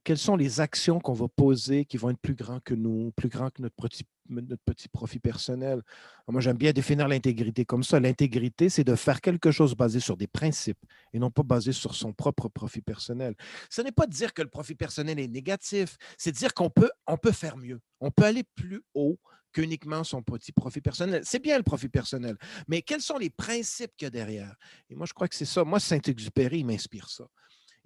quelles sont les actions qu'on va poser qui vont être plus grands que nous, plus grands que notre petit profit personnel. Moi, j'aime bien définir l'intégrité comme ça. L'intégrité, c'est de faire quelque chose basé sur des principes et non pas basé sur son propre profit personnel. Ce n'est pas de dire que le profit personnel est négatif, c'est de dire qu'on peut faire mieux. On peut aller plus haut qu'uniquement son petit profit personnel. C'est bien le profit personnel, mais quels sont les principes qu'il y a derrière? Et moi, je crois que c'est ça. Moi, Saint-Exupéry, il m'inspire ça.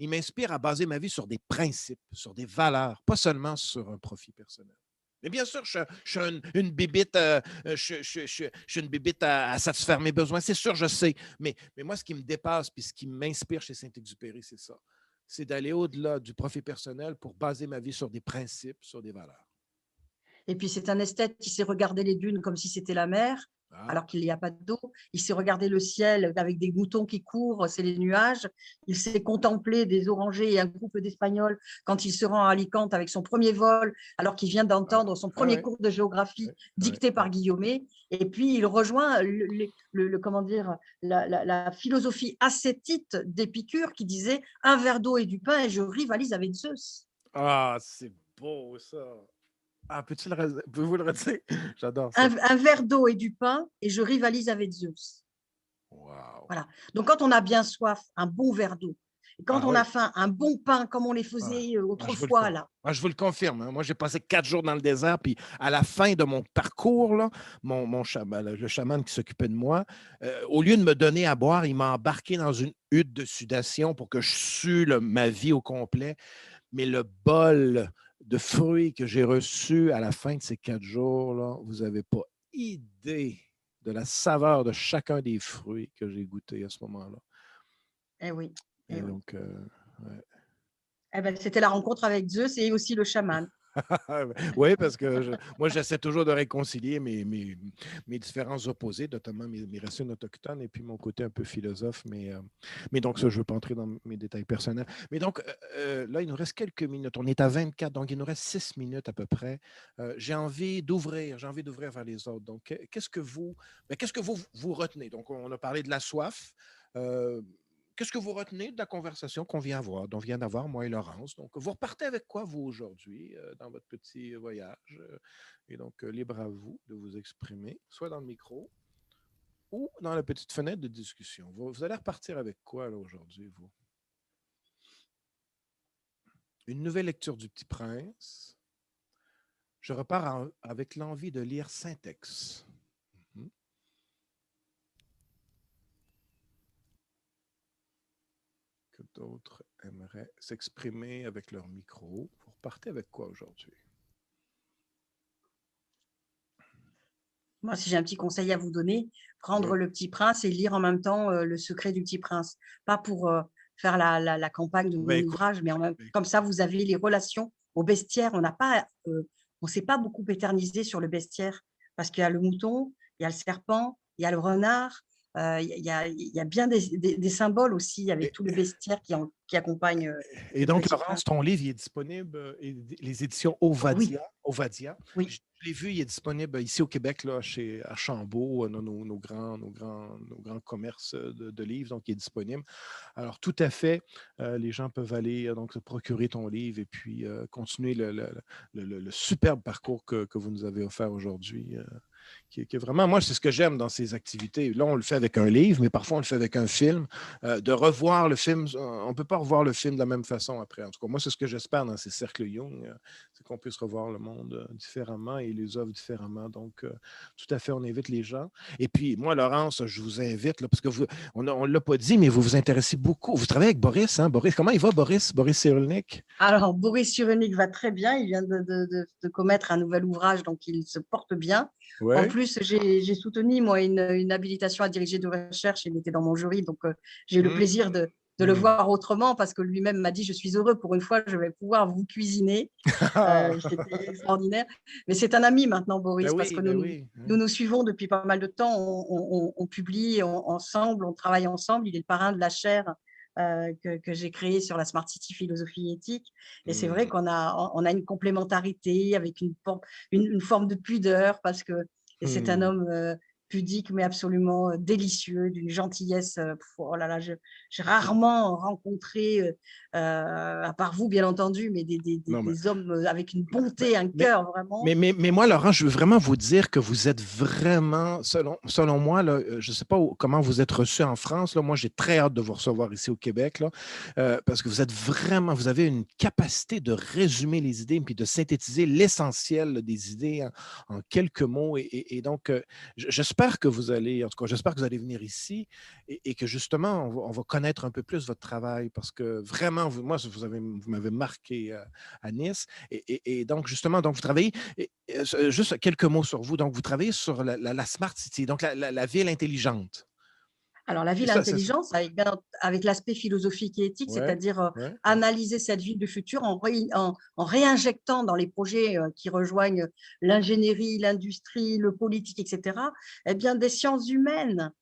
Il m'inspire à baser ma vie sur des principes, sur des valeurs, pas seulement sur un profit personnel. Mais bien sûr, je suis une bébite, je suis une bébite à satisfaire mes besoins, c'est sûr, je sais. Mais moi, ce qui me dépasse puis ce qui m'inspire chez Saint-Exupéry, c'est ça. C'est d'aller au-delà du profit personnel pour baser ma vie sur des principes, sur des valeurs. Et puis, c'est un esthète qui sait regarder les dunes comme si c'était la mer, alors qu'il n'y a pas d'eau. Il sait regarder le ciel avec des moutons qui courent, c'est les nuages. Il sait contempler des orangers et un groupe d'Espagnols quand il se rend à Alicante avec son premier vol, alors qu'il vient d'entendre son premier cours de géographie dicté par Guillaumet. Et puis, il rejoint la philosophie ascétite d'Épicure qui disait « un verre d'eau et du pain et je rivalise avec Zeus ». Ah, c'est beau ça. Ah, pouvez-vous le redire? J'adore ça. Un verre d'eau et du pain, et je rivalise avec Zeus. Wow. Voilà. Donc, quand on a bien soif, un bon verre d'eau. Et quand on a faim, un bon pain, comme on les faisait autrefois. Là. Je vous le confirme. Hein. Moi, j'ai passé 4 jours dans le désert, puis à la fin de mon parcours, là, le chaman qui s'occupait de moi, au lieu de me donner à boire, il m'a embarqué dans une hutte de sudation pour que je sue ma vie au complet. Mais le bol de fruits que j'ai reçus à la fin de ces 4 jours-là, vous n'avez pas idée de la saveur de chacun des fruits que j'ai goûté à ce moment-là. Eh oui. Et donc, c'était la rencontre avec Zeus et aussi le chaman. Oui, parce que moi, j'essaie toujours de réconcilier mes différents opposés, notamment mes racines autochtones et puis mon côté un peu philosophe. Mais donc, ça, je ne veux pas entrer dans mes détails personnels. Mais donc, là, il nous reste quelques minutes. On est à 24, donc il nous reste 6 minutes à peu près. J'ai envie d'ouvrir vers les autres. Donc, qu'est-ce que vous retenez? Donc, on a parlé de la soif. Qu'est-ce que vous retenez de la conversation dont vient d'avoir moi et Laurence? Donc, vous repartez avec quoi, vous, aujourd'hui, dans votre petit voyage? Et donc, libre à vous de vous exprimer, soit dans le micro, ou dans la petite fenêtre de discussion. Vous allez repartir avec quoi là aujourd'hui, vous? Une nouvelle lecture du Petit Prince. Je repars avec l'envie de lire Saint-Ex. Que d'autres aimeraient s'exprimer avec leur micro. Vous repartez avec quoi aujourd'hui? Moi, si j'ai un petit conseil à vous donner, prendre Le Petit Prince et lire en même temps Le Secret du Petit Prince. Pas pour faire la campagne de mon ouvrage, mais comme ça, vous avez les relations au bestiaire. On s'est pas beaucoup éternisé sur le bestiaire parce qu'il y a le mouton, il y a le serpent, il y a le renard. Il y a bien des symboles aussi avec tout le bestiaire qui accompagne. Et donc, Laurence, ton livre il est disponible, les éditions Ovadia. Oui. Je l'ai vu, il est disponible ici au Québec, là, à Chambault, nos grands commerces de livres, donc il est disponible. Alors, tout à fait, les gens peuvent aller donc se procurer ton livre et puis continuer le superbe parcours que vous nous avez offert aujourd'hui. Qui est vraiment, moi, c'est ce que j'aime dans ces activités. Là, on le fait avec un livre, mais parfois, on le fait avec un film. De revoir le film, on ne peut pas revoir le film de la même façon après. En tout cas, moi, c'est ce que j'espère dans ces cercles Jung, c'est qu'on puisse revoir le monde différemment et les œuvres différemment. Donc, tout à fait, on invite les gens. Et puis, moi, Laurence, je vous invite, là, parce que on ne l'a pas dit, mais vous vous intéressez beaucoup. Vous travaillez avec Boris, hein? Boris, comment il va, Boris Cyrulnik? Alors, Boris Cyrulnik va très bien. Il vient de commettre un nouvel ouvrage, donc il se porte bien. Ouais. En plus, j'ai soutenu, moi, une habilitation à diriger de recherche. Il était dans mon jury, donc j'ai eu le plaisir de le voir autrement parce que lui-même m'a dit « Je suis heureux, pour une fois, je vais pouvoir vous cuisiner. » C'était extraordinaire. Mais c'est un ami maintenant, Boris, parce que nous suivons depuis pas mal de temps. On publie ensemble, on travaille ensemble. Il est le parrain de la chaire que j'ai créée sur la Smart City philosophie et éthique. Et c'est vrai qu'on a une complémentarité avec une forme de pudeur parce que c'est un homme pudique mais absolument délicieux, d'une gentillesse. Oh là là, j'ai rarement rencontré, à part vous bien entendu, mais des hommes avec une bonté, un cœur vraiment. Mais moi, Laurent, je veux vraiment vous dire que vous êtes vraiment, selon moi, là, je ne sais pas comment vous êtes reçu en France. Là, moi, j'ai très hâte de vous recevoir ici au Québec là, parce que vous avez une capacité de résumer les idées et de synthétiser l'essentiel des idées en quelques mots. Et donc, j'espère que vous allez, en tout cas, j'espère que vous allez venir ici et que justement, on va connaître un peu plus votre travail parce que vraiment, vous m'avez marqué à Nice. Et donc, justement, donc vous travaillez, juste quelques mots sur vous. Donc, vous travaillez sur la Smart City, donc la ville intelligente. Alors, la ville intelligence, avec l'aspect philosophique et éthique, c'est-à-dire analyser cette ville du futur en réinjectant dans les projets qui rejoignent l'ingénierie, l'industrie, le politique, etc., eh bien, des sciences humaines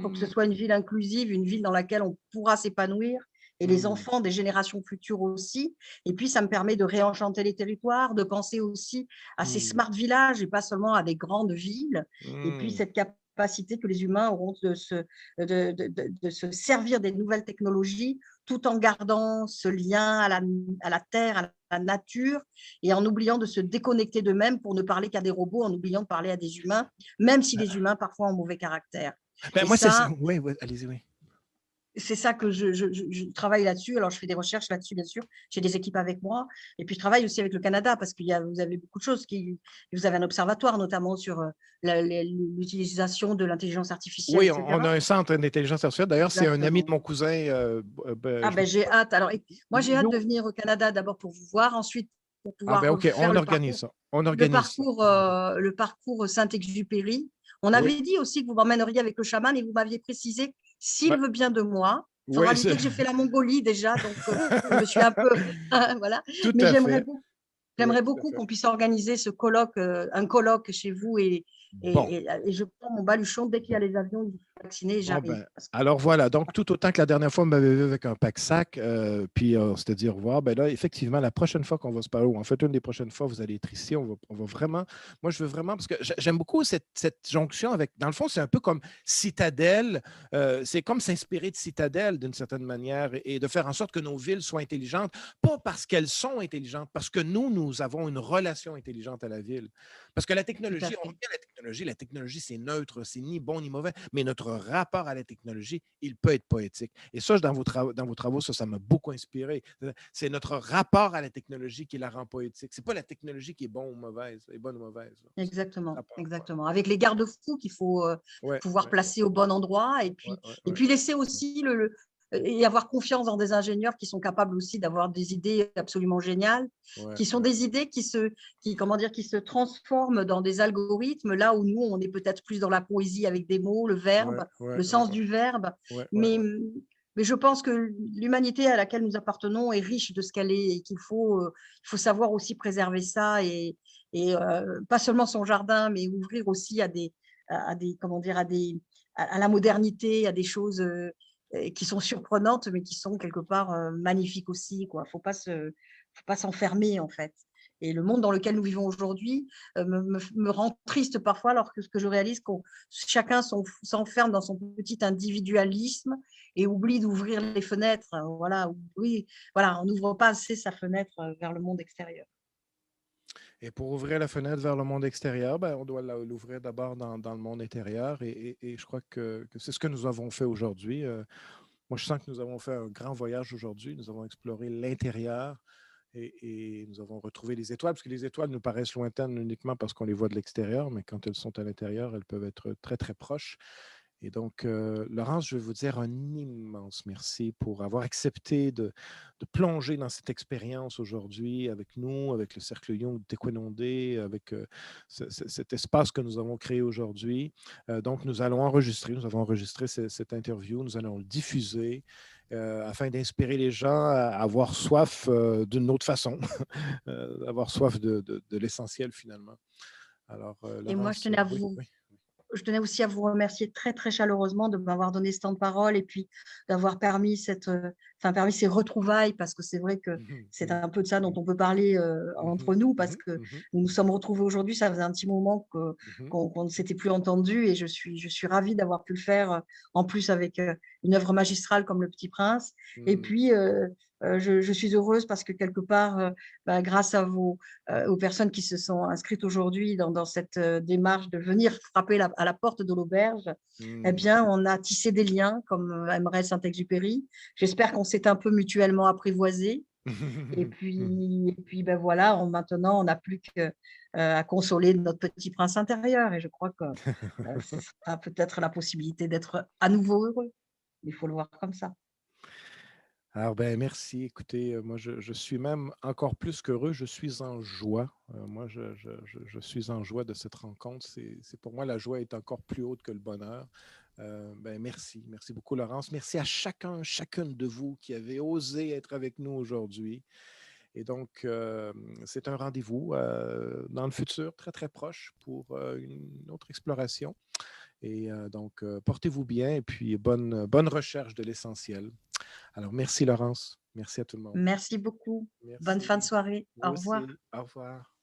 pour que ce soit une ville inclusive, une ville dans laquelle on pourra s'épanouir, et les enfants des générations futures aussi. Et puis, ça me permet de réenchanter les territoires, de penser aussi à ces smart villages et pas seulement à des grandes villes. Et puis, cette capacité que les humains auront de se servir des nouvelles technologies tout en gardant ce lien à la terre, à la nature et en oubliant de se déconnecter d'eux-mêmes pour ne parler qu'à des robots, en oubliant de parler à des humains, même si les humains parfois ont mauvais caractère. Moi, c'est ça. Oui, allez-y, oui. C'est ça que je travaille là-dessus. Alors, je fais des recherches là-dessus, bien sûr. J'ai des équipes avec moi. Et puis, je travaille aussi avec le Canada parce que vous avez beaucoup de choses. Vous avez un observatoire, notamment sur l'utilisation de l'intelligence artificielle. Oui, etc. on a un centre d'intelligence artificielle. D'ailleurs, c'est un ami de mon cousin. J'ai hâte. Alors, moi, j'ai hâte de venir au Canada d'abord pour vous voir. Ensuite, pour pouvoir faire on organise ça. Le parcours Saint-Exupéry. On avait dit aussi que vous m'emmèneriez avec le chaman et vous m'aviez précisé s'il veut bien de moi. Il faudra lui dire que j'ai fait la Mongolie déjà, donc je me suis un peu… voilà. Mais j'aimerais beaucoup qu'on puisse organiser un colloque chez vous et je prends mon baluchon dès qu'il y a les avions. vaccinée et Bon, j'arrive. ben, alors voilà. Donc, tout autant que la dernière fois, on m'avait vu avec un pack-sac, puis on s'était dit au revoir. Ben là, effectivement, la prochaine fois qu'on va se parler, ou en fait, une des prochaines fois, vous allez être ici. On va vraiment. Moi, je veux vraiment, parce que j'aime beaucoup cette jonction avec. Dans le fond, c'est un peu comme Citadelle. C'est comme s'inspirer de Citadelle d'une certaine manière et de faire en sorte que nos villes soient intelligentes, pas parce qu'elles sont intelligentes, parce que nous avons une relation intelligente à la ville. Parce que la Tout à technologie, on fait. regarde la technologie, c'est neutre, c'est ni bon ni mauvais, mais notre rapport à la technologie, il peut être poétique. Et ça, dans vos travaux, ça m'a beaucoup inspiré. C'est notre rapport à la technologie qui la rend poétique. C'est pas la technologie qui est bonne ou mauvaise, est bonne ou mauvaise. C'est Exactement, rapport. exactement. Avec les garde-fous qu'il faut Ouais, pouvoir ouais, placer au bon endroit et ouais, puis ouais. laisser aussi et avoir confiance dans des ingénieurs qui sont capables aussi d'avoir des idées absolument géniales, Ouais, qui sont des idées comment dire, qui se transforment dans des algorithmes, là où nous, on est peut-être plus dans la poésie avec des mots, le ouais, verbe, ouais, le ouais, sens du verbe. ouais, ouais, Mais, ouais. mais je pense que l'humanité à laquelle nous appartenons est riche de ce qu'elle est et qu'il faut savoir aussi préserver ça et pas seulement son jardin, mais ouvrir aussi comment dire, à la modernité, à des choses qui sont surprenantes, mais qui sont quelque part magnifiques aussi, quoi. Faut pas s'enfermer, en fait. Et le monde dans lequel nous vivons aujourd'hui me rend triste parfois, alors que ce que je réalise, que chacun s'enferme dans son petit individualisme et oublie d'ouvrir les fenêtres. Voilà, oui, voilà, on n'ouvre pas assez sa fenêtre vers le monde extérieur. Et pour ouvrir la fenêtre vers le monde extérieur, ben, on doit l'ouvrir d'abord dans le monde intérieur. Et je crois que c'est ce que nous avons fait aujourd'hui. Moi, je sens que nous avons fait un grand voyage aujourd'hui. Nous avons exploré l'intérieur et nous avons retrouvé les étoiles, parce que les étoiles nous paraissent lointaines uniquement parce qu'on les voit de l'extérieur, mais quand elles sont à l'intérieur, elles peuvent être très, très proches. Et donc, Laurence, je veux vous dire un immense merci pour avoir accepté de plonger dans cette expérience aujourd'hui avec nous, avec le Cercle Young de Tequendondé, avec cet espace que nous avons créé aujourd'hui. Donc, nous allons enregistrer, nous avons enregistré cette interview, nous allons le diffuser afin d'inspirer les gens à avoir soif d'une autre façon, avoir soif de l'essentiel finalement. Alors, Et moi, Laurence, oui, oui. je tenais aussi à vous remercier très, très chaleureusement de m'avoir donné ce temps de parole et puis d'avoir permis permis ces retrouvailles, parce que c'est vrai que Mhm, c'est mhm, un peu de ça dont on peut parler entre mhm, nous, parce mhm, que mhm, nous nous sommes retrouvés aujourd'hui. Ça faisait un petit moment mhm. qu'on ne s'était plus entendu et je suis ravie d'avoir pu le faire, en plus avec une œuvre magistrale comme Le Petit Prince. Et Mm. puis, je suis heureuse parce que quelque part, grâce à aux personnes qui se sont inscrites aujourd'hui dans cette démarche de venir frapper à la porte de l'auberge, eh Mm. bien, on a tissé des liens, comme aimerait Saint-Exupéry. J'espère qu'on s'est un peu mutuellement apprivoisés. Et puis ben voilà, maintenant, on n'a plus qu'à consoler notre petit prince intérieur. Et je crois que ce sera peut-être la possibilité d'être à nouveau heureux. Il faut le voir comme ça. Alors, ben, merci. Écoutez, moi, je suis même encore plus qu'heureux. Je suis en joie. Moi, je suis en joie de cette rencontre. Pour moi, la joie est encore plus haute que le bonheur. Ben, merci. Merci beaucoup, Laurence. Merci à chacune de vous qui avez osé être avec nous aujourd'hui. Et donc, c'est un rendez-vous dans le futur, très, très proche, pour une autre exploration. Et donc, portez-vous bien et puis bonne recherche de l'essentiel. Alors, merci Laurence. Merci à tout le monde. Merci beaucoup. Bonne fin de Merci. soirée. Vous Au revoir. aussi. Au revoir.